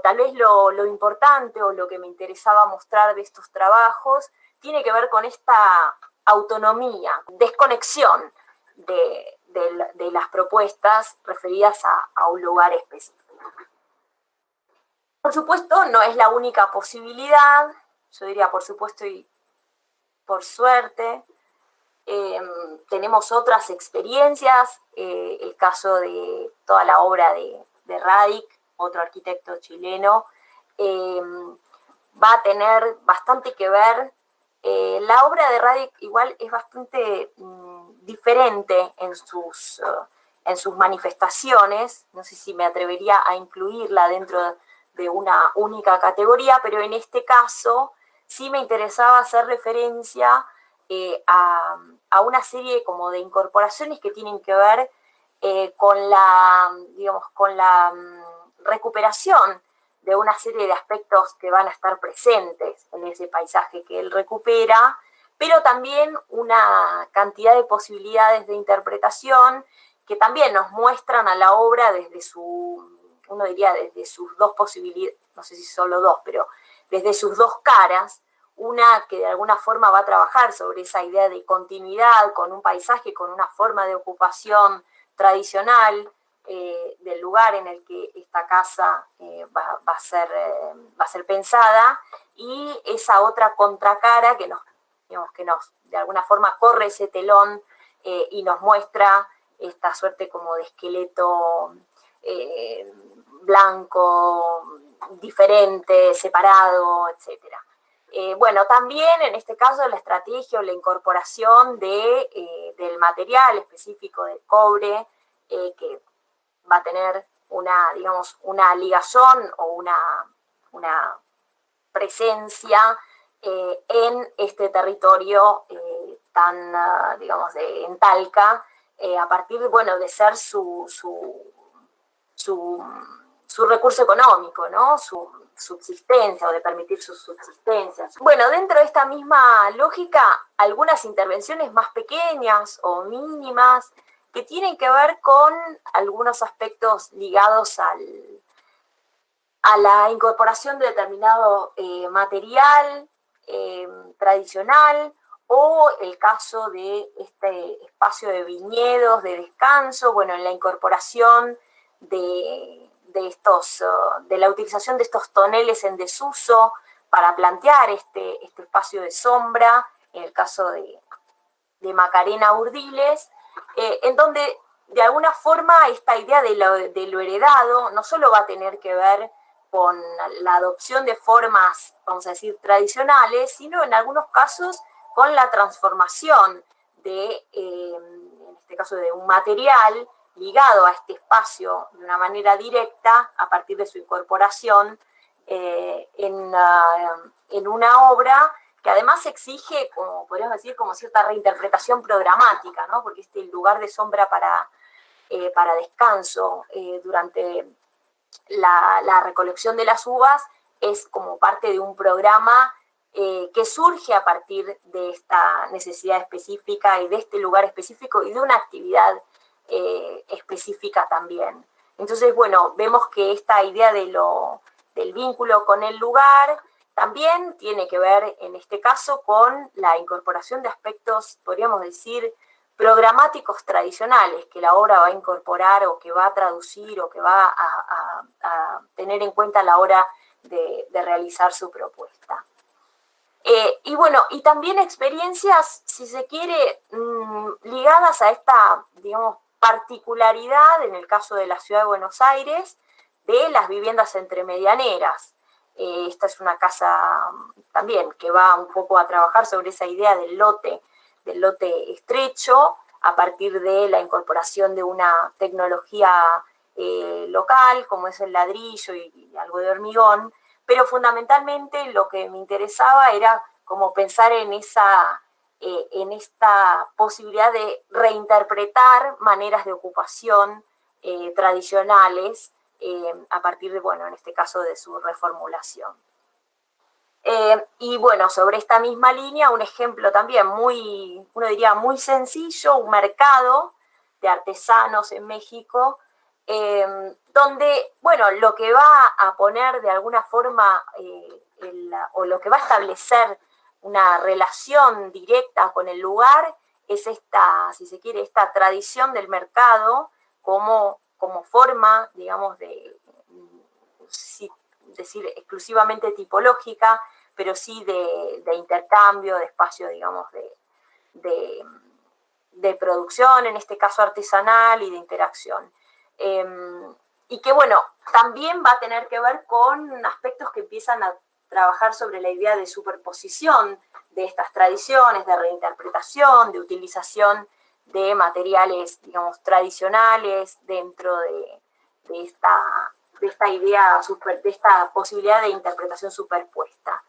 [SPEAKER 1] tal vez lo importante o lo que me interesaba mostrar de estos trabajos tiene que ver con esta autonomía, desconexión de las propuestas referidas a un lugar específico. Por supuesto, no es la única posibilidad, yo diría por supuesto y por suerte. Tenemos otras experiencias, el caso de toda la obra de Radic, otro arquitecto chileno, va a tener bastante que ver. La obra de Radic igual es bastante diferente en sus manifestaciones, no sé si me atrevería a incluirla dentro de una única categoría, pero en este caso sí me interesaba hacer referencia a una serie como de incorporaciones que tienen que ver con la, digamos, con la recuperación de una serie de aspectos que van a estar presentes en ese paisaje que él recupera, pero también una cantidad de posibilidades de interpretación que también nos muestran a la obra desde uno diría desde sus dos posibilidades, no sé si solo dos, pero desde sus dos caras, una que de alguna forma va a trabajar sobre esa idea de continuidad con un paisaje, con una forma de ocupación tradicional del lugar en el que esta casa va a ser pensada, y esa otra contracara que nos de alguna forma corre ese telón y nos muestra esta suerte como de esqueleto blanco, diferente, separado, etc. Bueno, también en este caso la estrategia o la incorporación del material específico del cobre, que va a tener digamos, una ligazón o una presencia en este territorio tan, digamos, en Talca, a partir, bueno, de ser su recurso económico, ¿no? Su subsistencia o de permitir su subsistencia. Bueno, dentro de esta misma lógica, algunas intervenciones más pequeñas o mínimas que tienen que ver con algunos aspectos ligados a la incorporación de determinado material tradicional, o el caso de este espacio de viñedos, de descanso, bueno, en la incorporación de la utilización de estos toneles en desuso para plantear este espacio de sombra, en el caso de Macarena Urdiles, en donde de alguna forma esta idea de lo heredado no solo va a tener que ver con la adopción de formas, vamos a decir, tradicionales, sino en algunos casos con la transformación en este caso, de un material ligado a este espacio de una manera directa a partir de su incorporación en una obra que además exige, como podríamos decir, como cierta reinterpretación programática, ¿no? Porque este lugar de sombra para descanso durante la recolección de las uvas es como parte de un programa que surge a partir de esta necesidad específica y de este lugar específico y de una actividad específica también. Entonces, bueno, vemos que esta idea del vínculo con el lugar también tiene que ver, en este caso, con la incorporación de aspectos, podríamos decir, programáticos tradicionales que la obra va a incorporar o que va a traducir o que va a tener en cuenta a la hora de realizar su propuesta. Y bueno, y también experiencias, si se quiere, ligadas a esta, digamos, particularidad, en el caso de la Ciudad de Buenos Aires, de las viviendas entremedianeras. Esta es una casa también que va un poco a trabajar sobre esa idea del lote estrecho, a partir de la incorporación de una tecnología local, como es el ladrillo y algo de hormigón, pero fundamentalmente lo que me interesaba era como pensar en esta posibilidad de reinterpretar maneras de ocupación tradicionales a partir de, bueno, en este caso de su reformulación. Y bueno, sobre esta misma línea, un ejemplo también uno diría muy sencillo, un mercado de artesanos en México, donde, bueno, lo que va a poner de alguna forma, o lo que va a establecer una relación directa con el lugar, es esta, si se quiere, esta tradición del mercado como forma, digamos, decir exclusivamente tipológica, pero sí de intercambio, de espacio, digamos, de producción, en este caso artesanal, y de interacción. Y que, bueno, también va a tener que ver con aspectos que empiezan a trabajar sobre la idea de superposición de estas tradiciones, de reinterpretación, de utilización de materiales, digamos, tradicionales dentro de esta idea, de esta posibilidad de interpretación superpuesta.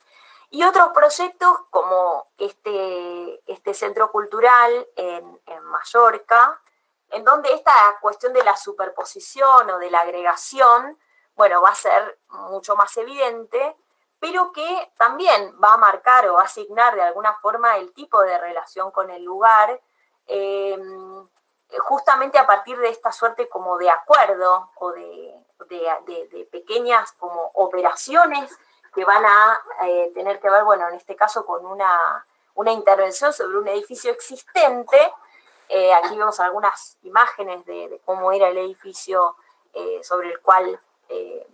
[SPEAKER 1] Y otros proyectos como este centro cultural en Mallorca, en donde esta cuestión de la superposición o de la agregación, bueno, va a ser mucho más evidente, pero que también va a marcar o va a asignar de alguna forma el tipo de relación con el lugar, justamente a partir de esta suerte como de acuerdo o de pequeñas como operaciones que van a tener que ver, bueno, en este caso con una intervención sobre un edificio existente. Aquí vemos algunas imágenes de cómo era el edificio sobre el cual,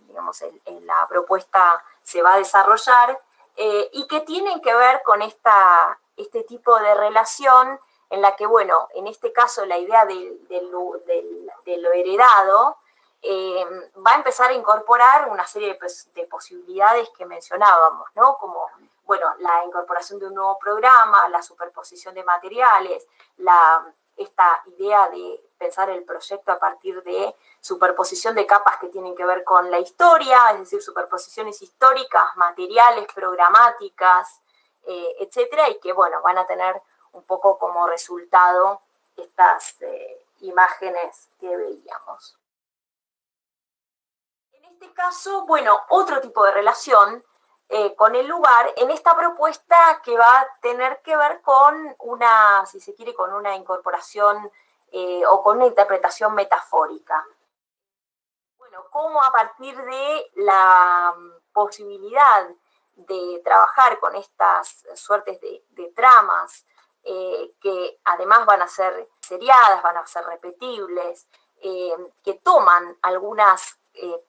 [SPEAKER 1] digamos, en la propuesta se va a desarrollar, y que tienen que ver con este tipo de relación en la que, bueno, en este caso la idea de lo heredado va a empezar a incorporar una serie de posibilidades que mencionábamos, ¿no? Como, bueno, la incorporación de un nuevo programa, la superposición de materiales, esta idea de pensar el proyecto a partir de superposición de capas que tienen que ver con la historia, es decir, superposiciones históricas, materiales, programáticas, etcétera, y que, bueno, van a tener un poco como resultado estas imágenes que veíamos. En este caso, bueno, otro tipo de relación con el lugar, en esta propuesta que va a tener que ver con una, si se quiere, con una incorporación o con una interpretación metafórica. Bueno, cómo a partir de la posibilidad de trabajar con estas suertes de tramas, que además van a ser seriadas, van a ser repetibles, que toman algunas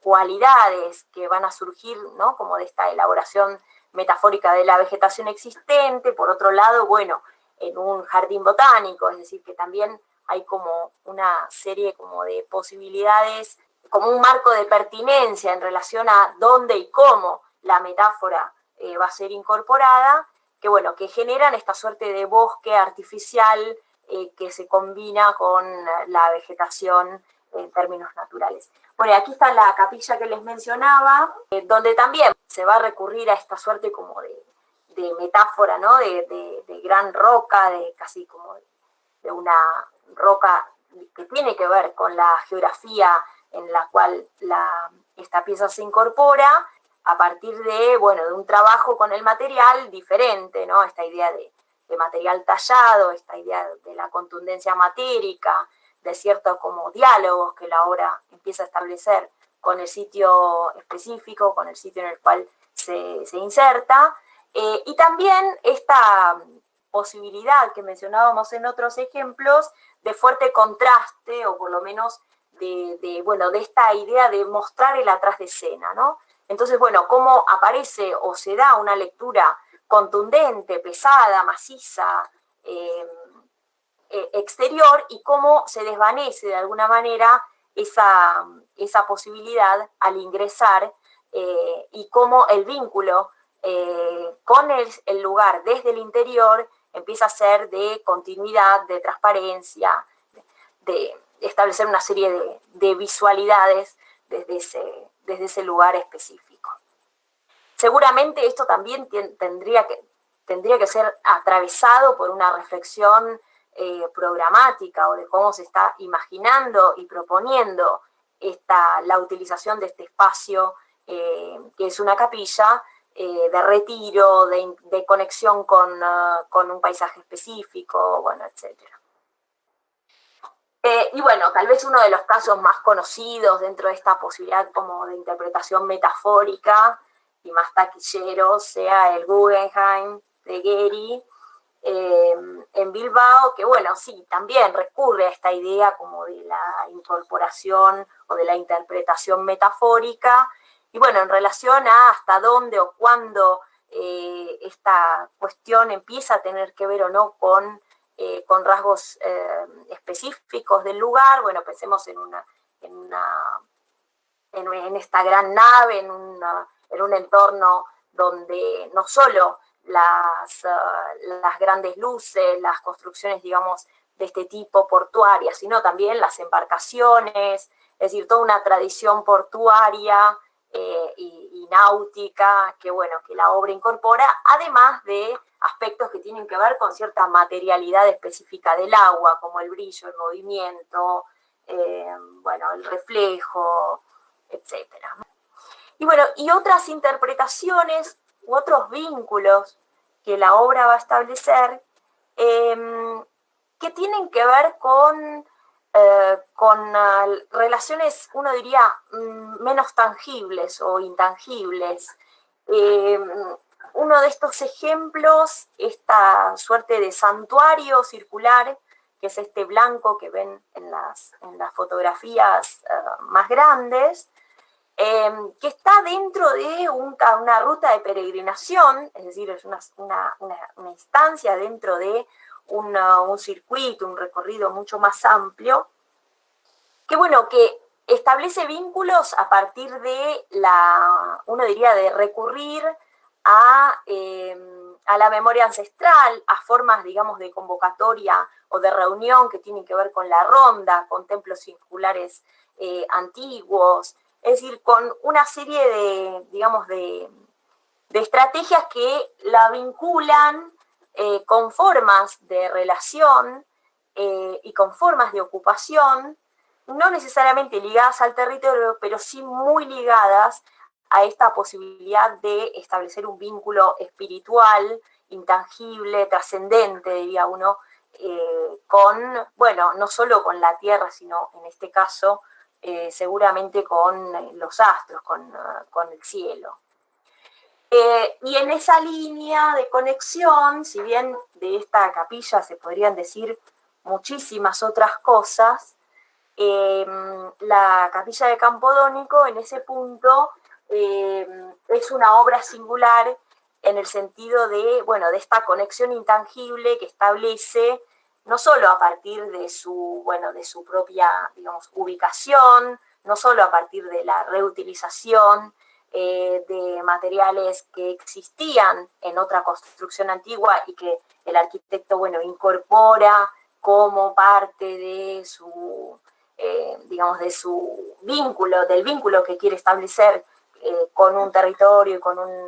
[SPEAKER 1] cualidades que van a surgir, ¿no? Como de esta elaboración metafórica de la vegetación existente. Por otro lado, bueno, en un jardín botánico, es decir, que también hay como una serie como de posibilidades, como un marco de pertinencia en relación a dónde y cómo la metáfora va a ser incorporada, que bueno, que generan esta suerte de bosque artificial que se combina con la vegetación en términos naturales. Bueno, aquí está la capilla que les mencionaba, donde también se va a recurrir a esta suerte como de metáfora, ¿no? De gran roca, de casi como de una roca que tiene que ver con la geografía en la cual esta pieza se incorpora, a partir de, bueno, de un trabajo con el material diferente, ¿no? Esta idea de material tallado, esta idea de la contundencia matérica, de ciertos como diálogos que la obra empieza a establecer con el sitio específico, con el sitio en el cual se inserta, y también esta posibilidad que mencionábamos en otros ejemplos de fuerte contraste, o por lo menos bueno, de esta idea de mostrar el atrás de escena, ¿no? Entonces, bueno, cómo aparece o se da una lectura contundente, pesada, maciza, exterior, y cómo se desvanece de alguna manera esa posibilidad al ingresar, y cómo el vínculo con el lugar desde el interior empieza a ser de continuidad, de transparencia, de establecer una serie de visualidades desde ese lugar específico. Seguramente esto también tendría que ser atravesado por una reflexión programática, o de cómo se está imaginando y proponiendo la utilización de este espacio, que es una capilla, de retiro, de conexión con un paisaje específico, bueno, etcétera. Y bueno, tal vez uno de los casos más conocidos dentro de esta posibilidad como de interpretación metafórica y más taquillero sea el Guggenheim de Gehry en Bilbao, que bueno, sí, también recurre a esta idea como de la incorporación o de la interpretación metafórica, y bueno, en relación a hasta dónde o cuándo esta cuestión empieza a tener que ver o no con rasgos específicos del lugar. Bueno, pensemos en esta gran nave, en un entorno donde no solo las grandes luces, las construcciones, digamos, de este tipo portuarias, sino también las embarcaciones, es decir, toda una tradición portuaria y náutica que, bueno, que la obra incorpora, además de aspectos que tienen que ver con cierta materialidad específica del agua, como el brillo, el movimiento, bueno, el reflejo, etcétera. Y bueno, y otras interpretaciones u otros vínculos que la obra va a establecer que tienen que ver con relaciones, uno diría, menos tangibles o intangibles. Uno de estos ejemplos, esta suerte de santuario circular, que es este blanco que ven en las fotografías más grandes, que está dentro de una ruta de peregrinación, es decir, es una instancia dentro de un circuito, un recorrido mucho más amplio, que bueno, que establece vínculos a partir de uno diría, de recurrir a la memoria ancestral, a formas, digamos, de convocatoria o de reunión que tienen que ver con la ronda, con templos circulares antiguos, es decir, con una serie de, digamos, de estrategias que la vinculan con formas de relación y con formas de ocupación, no necesariamente ligadas al territorio, pero sí muy ligadas a esta posibilidad de establecer un vínculo espiritual, intangible, trascendente, diría uno, con, bueno, no solo con la tierra, sino en este caso, seguramente con los astros, con el cielo. Y en esa línea de conexión, si bien de esta capilla se podrían decir muchísimas otras cosas, la capilla de Campodónico en ese punto es una obra singular en el sentido de, bueno, de esta conexión intangible que establece no solo a partir de su propia, digamos, ubicación, no solo a partir de la reutilización de materiales que existían en otra construcción antigua y que el arquitecto, bueno, incorpora como parte de su, digamos, de su vínculo, del vínculo que quiere establecer con un territorio y con un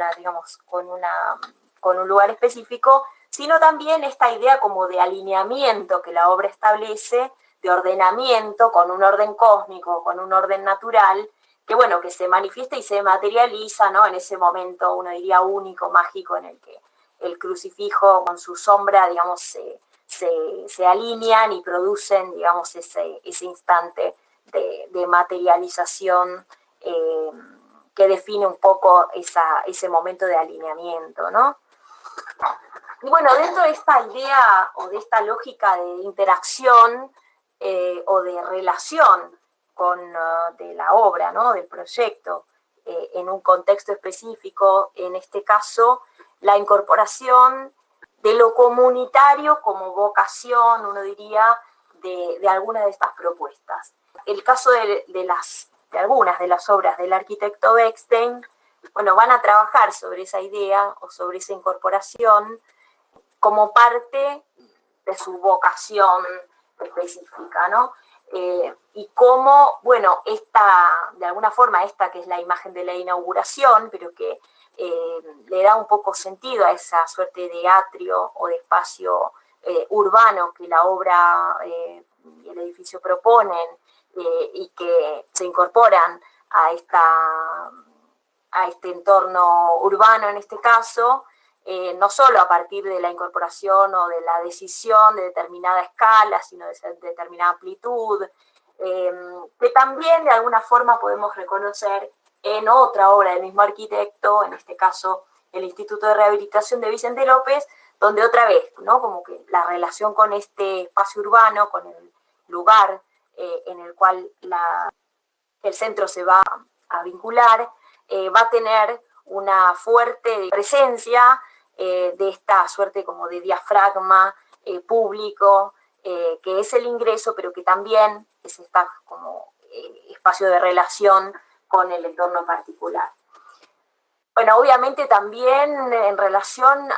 [SPEAKER 1] lugar específico, sino también esta idea como de alineamiento que la obra establece, de ordenamiento, con un orden cósmico, con un orden natural, que bueno, que se manifiesta y se materializa, ¿no? En ese momento, uno diría único, mágico, en el que el crucifijo con su sombra, digamos, se alinean y producen, digamos, ese instante de materialización que define un poco ese momento de alineamiento, ¿no? Y bueno, dentro de esta idea o de esta lógica de interacción o de relación de la obra, ¿no? Del proyecto, en un contexto específico, en este caso, la incorporación de lo comunitario como vocación, uno diría, de algunas de estas propuestas. El caso de algunas de las obras del arquitecto Bechstein, bueno, van a trabajar sobre esa idea o sobre esa incorporación como parte de su vocación específica, ¿no? Y cómo, bueno, de alguna forma, esta que es la imagen de la inauguración, pero que le da un poco sentido a esa suerte de atrio o de espacio urbano que la obra y el edificio proponen y que se incorporan a este entorno urbano en este caso, no solo a partir de la incorporación o de la decisión de determinada escala, sino de determinada amplitud, que también de alguna forma podemos reconocer en otra obra del mismo arquitecto, en este caso el Instituto de Rehabilitación de Vicente López, donde otra vez, ¿no? Como que la relación con este espacio urbano, con el lugar en el cual el centro se va a vincular, va a tener una fuerte presencia de esta suerte como de diafragma público, que es el ingreso, pero que también es esta como espacio de relación con el entorno particular. Bueno, obviamente también en relación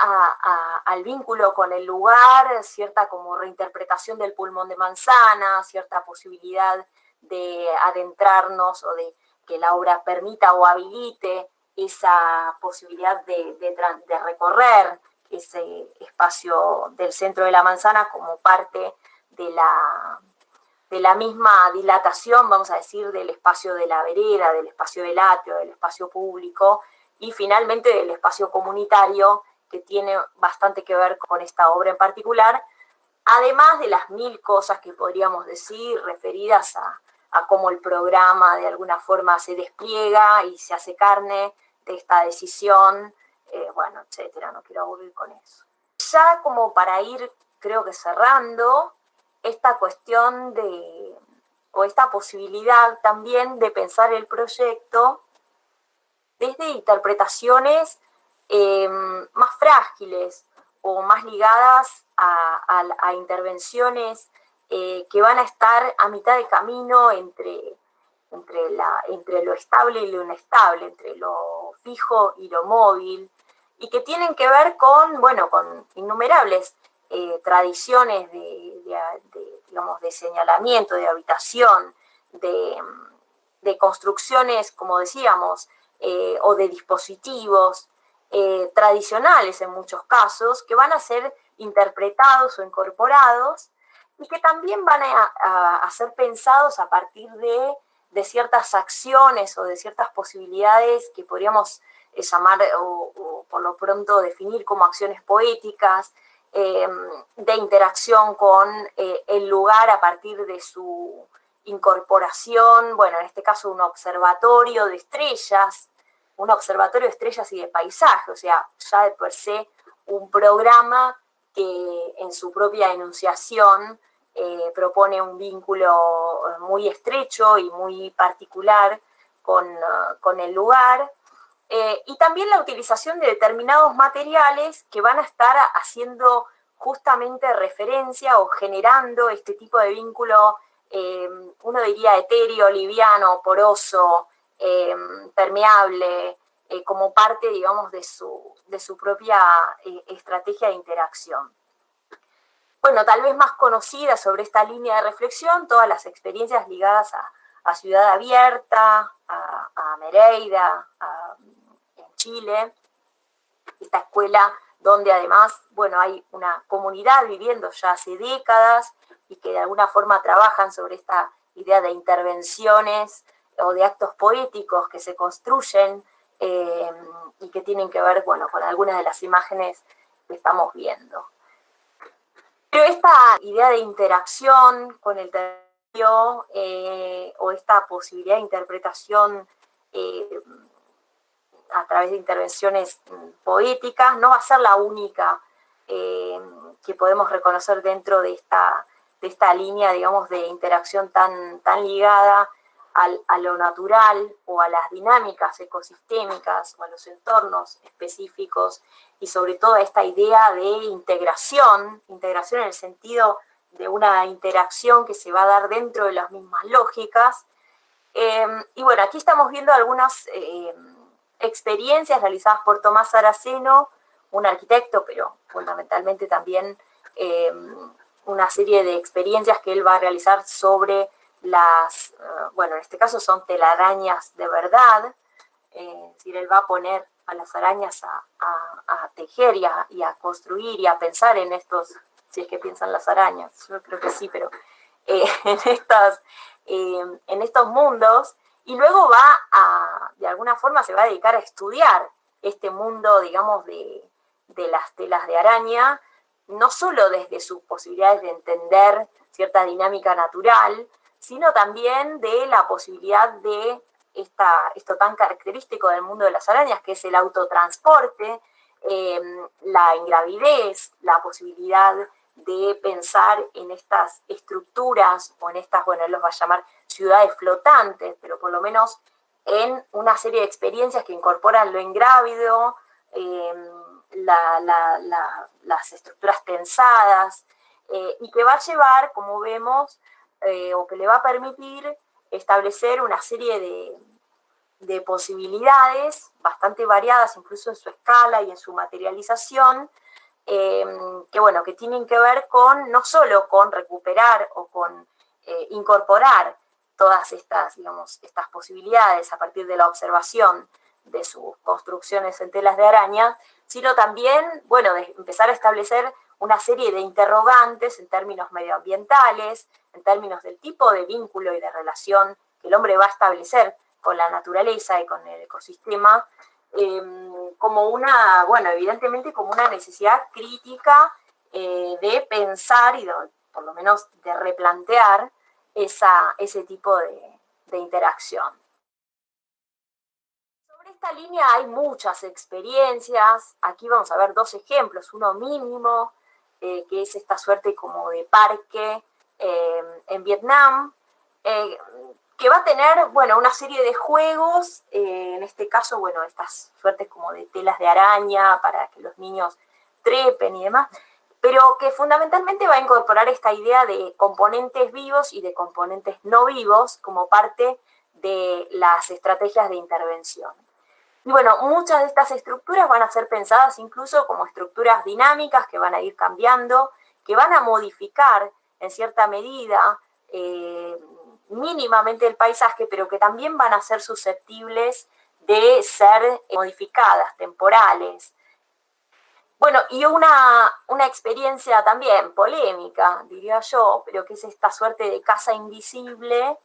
[SPEAKER 1] al vínculo con el lugar, cierta como reinterpretación del pulmón de manzana, cierta posibilidad de adentrarnos o de que la obra permita o habilite esa posibilidad de recorrer ese espacio del centro de la manzana como parte de la misma dilatación, vamos a decir, del espacio de la vereda, del espacio del atrio, del espacio público y finalmente del espacio comunitario, que tiene bastante que ver con esta obra en particular, además de las 1000 cosas que podríamos decir referidas a cómo el programa de alguna forma se despliega y se hace carne de esta decisión, bueno, etcétera, no quiero aburrir con eso. Ya como para ir, creo que cerrando, esta cuestión o esta posibilidad también de pensar el proyecto desde interpretaciones más frágiles o más ligadas a intervenciones que van a estar a mitad de camino entre lo estable y lo inestable, entre lo fijo y lo móvil, y que tienen que ver con innumerables tradiciones digamos, de señalamiento, de habitación, de construcciones, como decíamos, o de dispositivos tradicionales en muchos casos, que van a ser interpretados o incorporados y que también van a ser pensados a partir de ciertas acciones o de ciertas posibilidades que podríamos llamar o por lo pronto definir como acciones poéticas, de interacción con el lugar a partir de su incorporación, bueno, en este caso un observatorio de estrellas y de paisaje, o sea, ya de per se un programa que en su propia enunciación propone un vínculo muy estrecho y muy particular con el lugar, y también la utilización de determinados materiales que van a estar haciendo justamente referencia o generando este tipo de vínculo, uno diría etéreo, liviano, poroso, permeable, como parte, digamos, de su propia estrategia de interacción. Bueno, tal vez más conocida sobre esta línea de reflexión, todas las experiencias ligadas a Ciudad Abierta, a Mereida, en Chile, esta escuela donde además, bueno, hay una comunidad viviendo ya hace décadas y que de alguna forma trabajan sobre esta idea de intervenciones o de actos poéticos que se construyen y que tienen que ver, bueno, con algunas de las imágenes que estamos viendo. Pero esta idea de interacción con el territorio o esta posibilidad de interpretación a través de intervenciones poéticas no va a ser la única que podemos reconocer dentro de esta línea, digamos, de interacción tan ligada a lo natural o a las dinámicas ecosistémicas o a los entornos específicos y sobre todo a esta idea de integración en el sentido de una interacción que se va a dar dentro de las mismas lógicas. Y bueno, aquí estamos viendo algunas experiencias realizadas por Tomás Saraceno, un arquitecto, pero fundamentalmente también una serie de experiencias que él va a realizar sobre bueno, en este caso son telarañas de verdad, es decir, él va a poner a las arañas a tejer y a construir y a pensar en estos, si es que piensan las arañas, yo creo que sí, pero en estos mundos, y luego de alguna forma se va a dedicar a estudiar este mundo, digamos, de las telas de araña, no solo desde sus posibilidades de entender cierta dinámica natural, sino también de la posibilidad de esto tan característico del mundo de las arañas, que es el autotransporte, la ingravidez, la posibilidad de pensar en estas estructuras o en estas, bueno, él los va a llamar ciudades flotantes, pero por lo menos en una serie de experiencias que incorporan lo ingrávido, las estructuras tensadas, y que va a llevar, como vemos, o que le va a permitir establecer una serie de posibilidades bastante variadas, incluso en su escala y en su materialización, que tienen que ver con, no solo con recuperar o con incorporar todas estas, digamos, estas posibilidades a partir de la observación de sus construcciones en telas de araña, sino también, de empezar a establecer una serie de interrogantes en términos medioambientales, en términos del tipo de vínculo y de relación que el hombre va a establecer con la naturaleza y con el ecosistema, como una, evidentemente como una necesidad crítica de pensar y por lo menos de replantear ese tipo de interacción. Sobre esta línea hay muchas experiencias. Aquí vamos a ver dos ejemplos, uno mínimo, que es esta suerte como de parque en Vietnam, que va a tener, una serie de juegos, en este caso, estas suertes como de telas de araña para que los niños trepen y demás, pero que fundamentalmente va a incorporar esta idea de componentes vivos y de componentes no vivos como parte de las estrategias de intervención. Y muchas de estas estructuras van a ser pensadas incluso como estructuras dinámicas que van a ir cambiando, que van a modificar en cierta medida mínimamente el paisaje, pero que también van a ser susceptibles de ser modificadas, temporales. Y una experiencia también polémica, diría yo, pero que es esta suerte de casa invisible,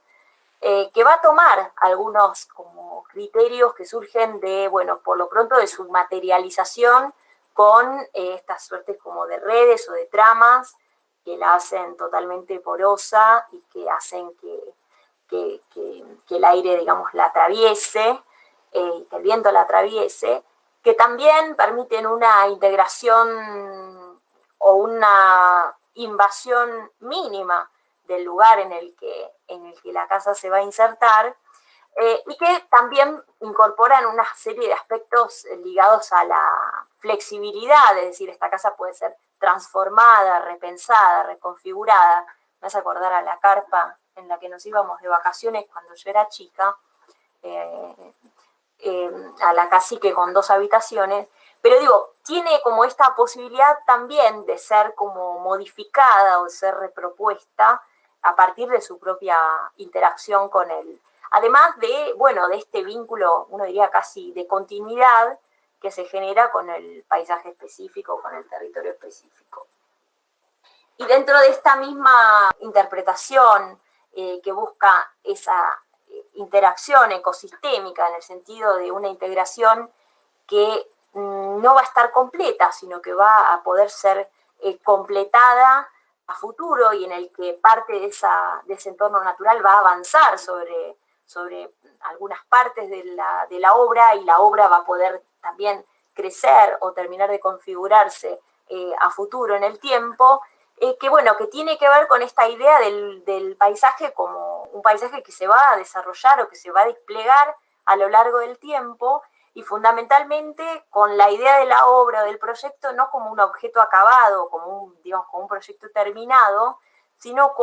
[SPEAKER 1] que va a tomar algunos como criterios que surgen de, por lo pronto de su materialización con estas suertes como de redes o de tramas que la hacen totalmente porosa y que hacen que el aire, digamos, la atraviese y que el viento la atraviese, que también permiten una integración o una invasión mínima del lugar en el que la casa se va a insertar, y que también incorporan una serie de aspectos ligados a la flexibilidad, es decir, esta casa puede ser transformada, repensada, reconfigurada. Me hace acordar a la carpa en la que nos íbamos de vacaciones cuando yo era chica, a la cacique con 2 habitaciones, pero digo, tiene como esta posibilidad también de ser como modificada o de ser repropuesta a partir de su propia interacción con él. Además de, de este vínculo, uno diría casi de continuidad, que se genera con el paisaje específico, con el territorio específico. Y dentro de esta misma interpretación que busca esa interacción ecosistémica en el sentido de una integración que no va a estar completa, sino que va a poder ser completada a futuro y en el que parte de ese entorno natural va a avanzar sobre algunas partes de la obra y la obra va a poder también crecer o terminar de configurarse a futuro en el tiempo, que tiene que ver con esta idea del paisaje como un paisaje que se va a desarrollar o que se va a desplegar a lo largo del tiempo y fundamentalmente con la idea de la obra o del proyecto no como un objeto acabado, como un proyecto terminado, sino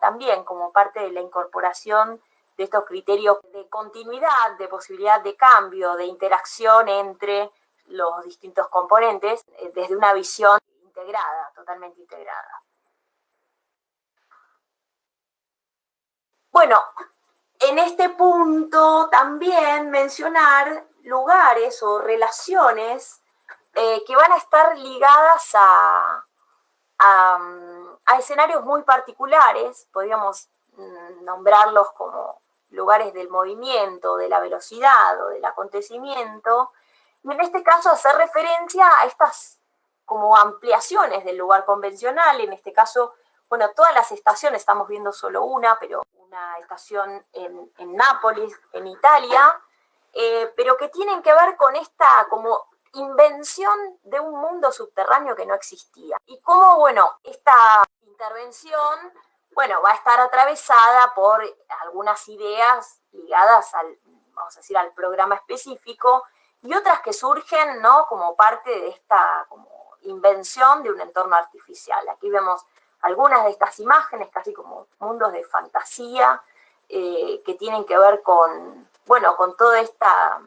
[SPEAKER 1] también como parte de la incorporación de estos criterios de continuidad, de posibilidad de cambio, de interacción entre los distintos componentes desde una visión integrada, totalmente integrada. En este punto también mencionar lugares o relaciones que van a estar ligadas a escenarios muy particulares, podríamos nombrarlos como lugares del movimiento, de la velocidad o del acontecimiento, y en este caso hacer referencia a estas como ampliaciones del lugar convencional, en este caso, todas las estaciones, estamos viendo solo una, pero una estación en Nápoles, en Italia, pero que tienen que ver con esta como invención de un mundo subterráneo que no existía. Y cómo, esta intervención, va a estar atravesada por algunas ideas ligadas vamos a decir, al programa específico y otras que surgen, ¿no?, como parte de esta como invención de un entorno artificial. Aquí vemos algunas de estas imágenes, casi como mundos de fantasía, que tienen que ver con toda esta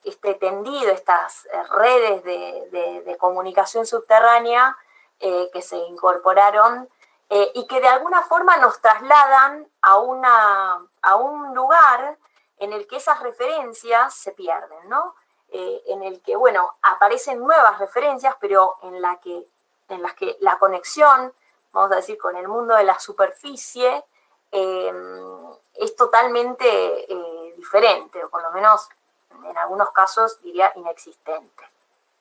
[SPEAKER 1] este tendido, estas redes de comunicación subterránea que se incorporaron y que de alguna forma nos trasladan a un lugar en el que esas referencias se pierden, ¿no? En el que, bueno, aparecen nuevas referencias, pero en las que la conexión, vamos a decir, con el mundo de la superficie es totalmente diferente, o por lo menos en algunos casos diría inexistente.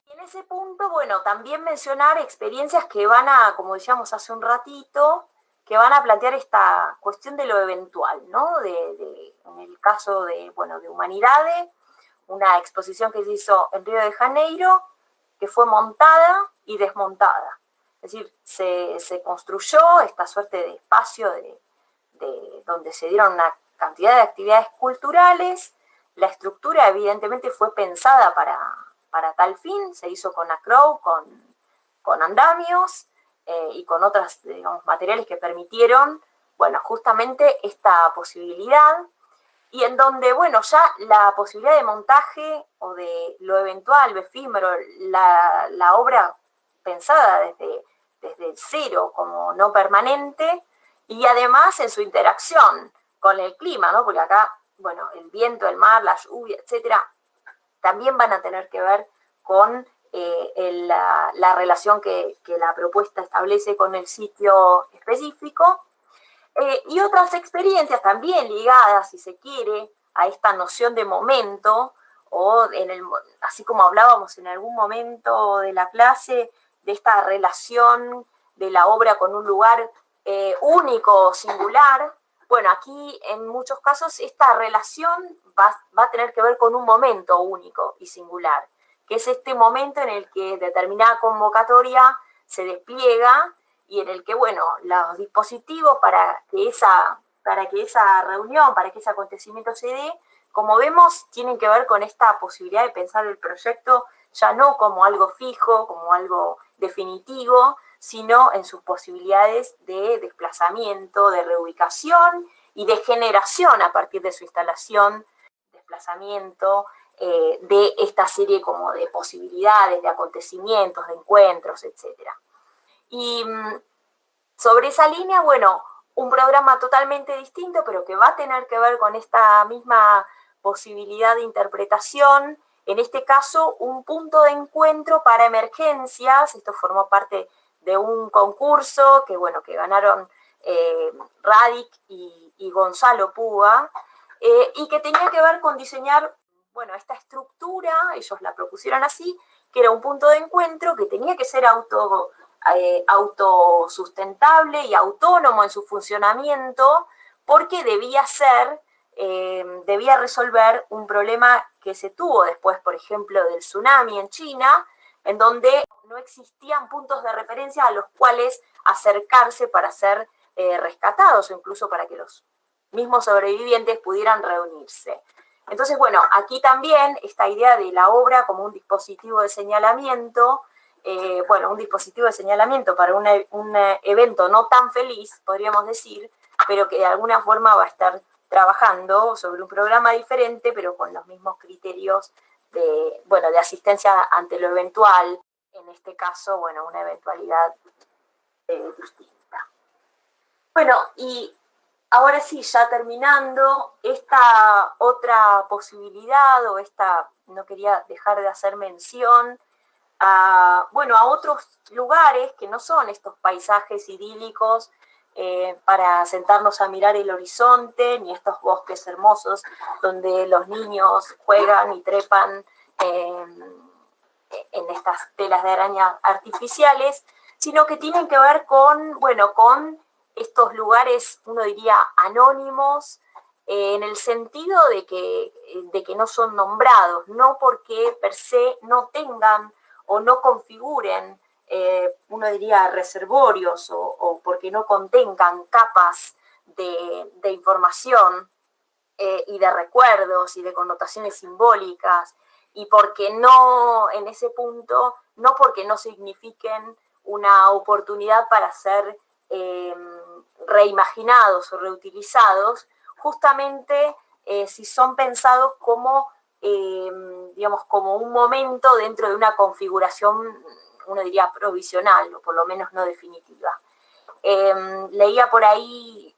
[SPEAKER 1] Y en ese punto, bueno, también mencionar experiencias que van a, como decíamos hace un ratito, que van a plantear esta cuestión de lo eventual, ¿no? En el caso de, bueno, de Humanidades, una exposición que se hizo en Río de Janeiro, que fue montada y desmontada. Es decir, se construyó esta suerte de espacio donde se dieron una cantidad de actividades culturales. La estructura evidentemente fue pensada para tal fin, se hizo con acrow, con andamios y con otros, digamos, materiales que permitieron, bueno, justamente esta posibilidad, y en donde, bueno, ya la posibilidad de montaje o de lo eventual, lo efímero, la obra pensada desde el cero como no permanente, y además en su interacción con el clima, ¿no? Porque acá, bueno, el viento, el mar, la lluvia, etcétera, también van a tener que ver con la relación que la propuesta establece con el sitio específico. Y otras experiencias también ligadas, si se quiere, a esta noción de momento, o así como hablábamos en algún momento de la clase, de esta relación de la obra con un lugar único, singular. Bueno, aquí en muchos casos esta relación va a tener que ver con un momento único y singular, que es este momento en el que determinada convocatoria se despliega y en el que, bueno, los dispositivos para que esa reunión, para que ese acontecimiento se dé, como vemos, tienen que ver con esta posibilidad de pensar el proyecto ya no como algo fijo, como algo definitivo, sino en sus posibilidades de desplazamiento, de reubicación y de generación a partir de su instalación, desplazamiento, de esta serie como de posibilidades, de acontecimientos, de encuentros, etc. Y sobre esa línea, bueno, un programa totalmente distinto, pero que va a tener que ver con esta misma posibilidad de interpretación, en este caso un punto de encuentro para emergencias. Esto formó parte de un concurso que, bueno, que ganaron Radic y Gonzalo Púa, y que tenía que ver con diseñar, bueno, esta estructura, ellos la propusieron así, que era un punto de encuentro que tenía que ser autosustentable y autónomo en su funcionamiento, porque debía resolver un problema que se tuvo después, por ejemplo, del tsunami en China, en donde no existían puntos de referencia a los cuales acercarse para ser rescatados o incluso para que los mismos sobrevivientes pudieran reunirse. Entonces, bueno, aquí también esta idea de la obra como un dispositivo de señalamiento, un dispositivo de señalamiento para un evento no tan feliz, podríamos decir, pero que de alguna forma va a estar trabajando sobre un programa diferente, pero con los mismos criterios de asistencia ante lo eventual, en este caso, bueno, una eventualidad distinta. Bueno, y ahora sí, ya terminando, esta otra posibilidad, no quería dejar de hacer mención a otros lugares que no son estos paisajes idílicos para sentarnos a mirar el horizonte, ni estos bosques hermosos donde los niños juegan y trepan en estas telas de araña artificiales, sino que tienen que ver con estos lugares, uno diría, anónimos, en el sentido de que no son nombrados, no porque per se no tengan o no configuren, uno diría, reservorios o porque no contengan capas de información y de recuerdos y de connotaciones simbólicas, y porque no, en ese punto, no porque no signifiquen una oportunidad para ser reimaginados o reutilizados, justamente si son pensados como digamos, como un momento dentro de una configuración, uno diría provisional, o por lo menos no definitiva. Leía por ahí,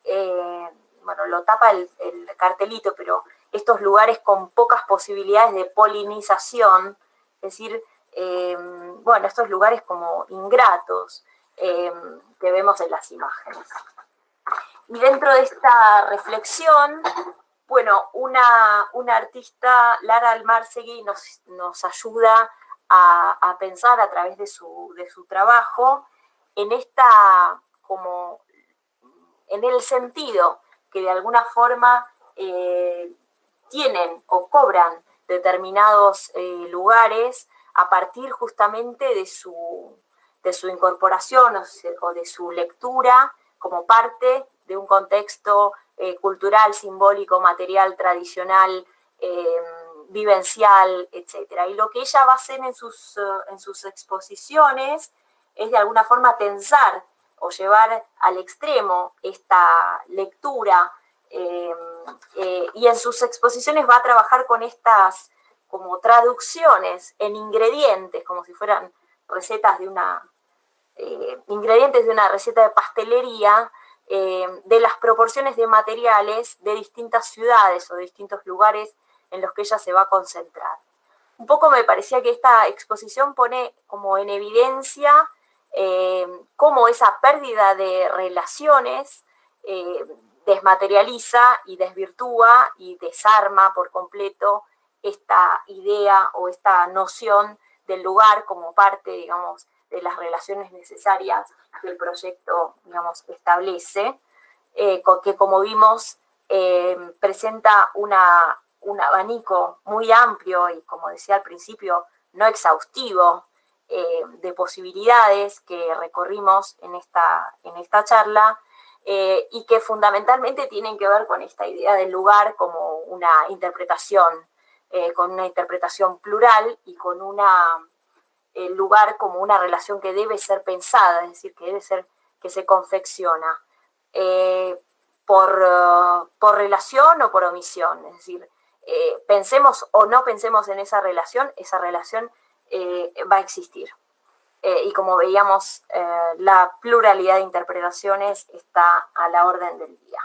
[SPEAKER 1] bueno, lo tapa el cartelito, pero estos lugares con pocas posibilidades de polinización, es decir, bueno, estos lugares como ingratos que vemos en las imágenes. Y dentro de esta reflexión, bueno, una artista, Lara Almársegui, nos ayuda a pensar a través de su trabajo en esta, como, en el sentido que de alguna forma tienen o cobran determinados lugares a partir justamente de su incorporación o de su lectura como parte de un contexto cultural, simbólico, material, tradicional, vivencial, etc. Y lo que ella va a hacer en sus exposiciones es de alguna forma tensar o llevar al extremo esta lectura y en sus exposiciones va a trabajar con estas como traducciones en ingredientes, como si fueran recetas de ingredientes de una receta de pastelería, de las proporciones de materiales de distintas ciudades o de distintos lugares en los que ella se va a concentrar. Un poco me parecía que esta exposición pone como en evidencia cómo esa pérdida de relaciones desmaterializa y desvirtúa y desarma por completo esta idea o esta noción del lugar como parte, digamos, de las relaciones necesarias que el proyecto, digamos, establece, que como vimos presenta un abanico muy amplio y, como decía al principio, no exhaustivo de posibilidades que recorrimos en esta charla y que fundamentalmente tienen que ver con esta idea del lugar como una interpretación, con una interpretación plural y con el lugar como una relación que debe ser pensada, es decir, que debe ser, que se confecciona por relación o por omisión, es decir, pensemos o no pensemos en esa relación va a existir. Y como veíamos, la pluralidad de interpretaciones está a la orden del día.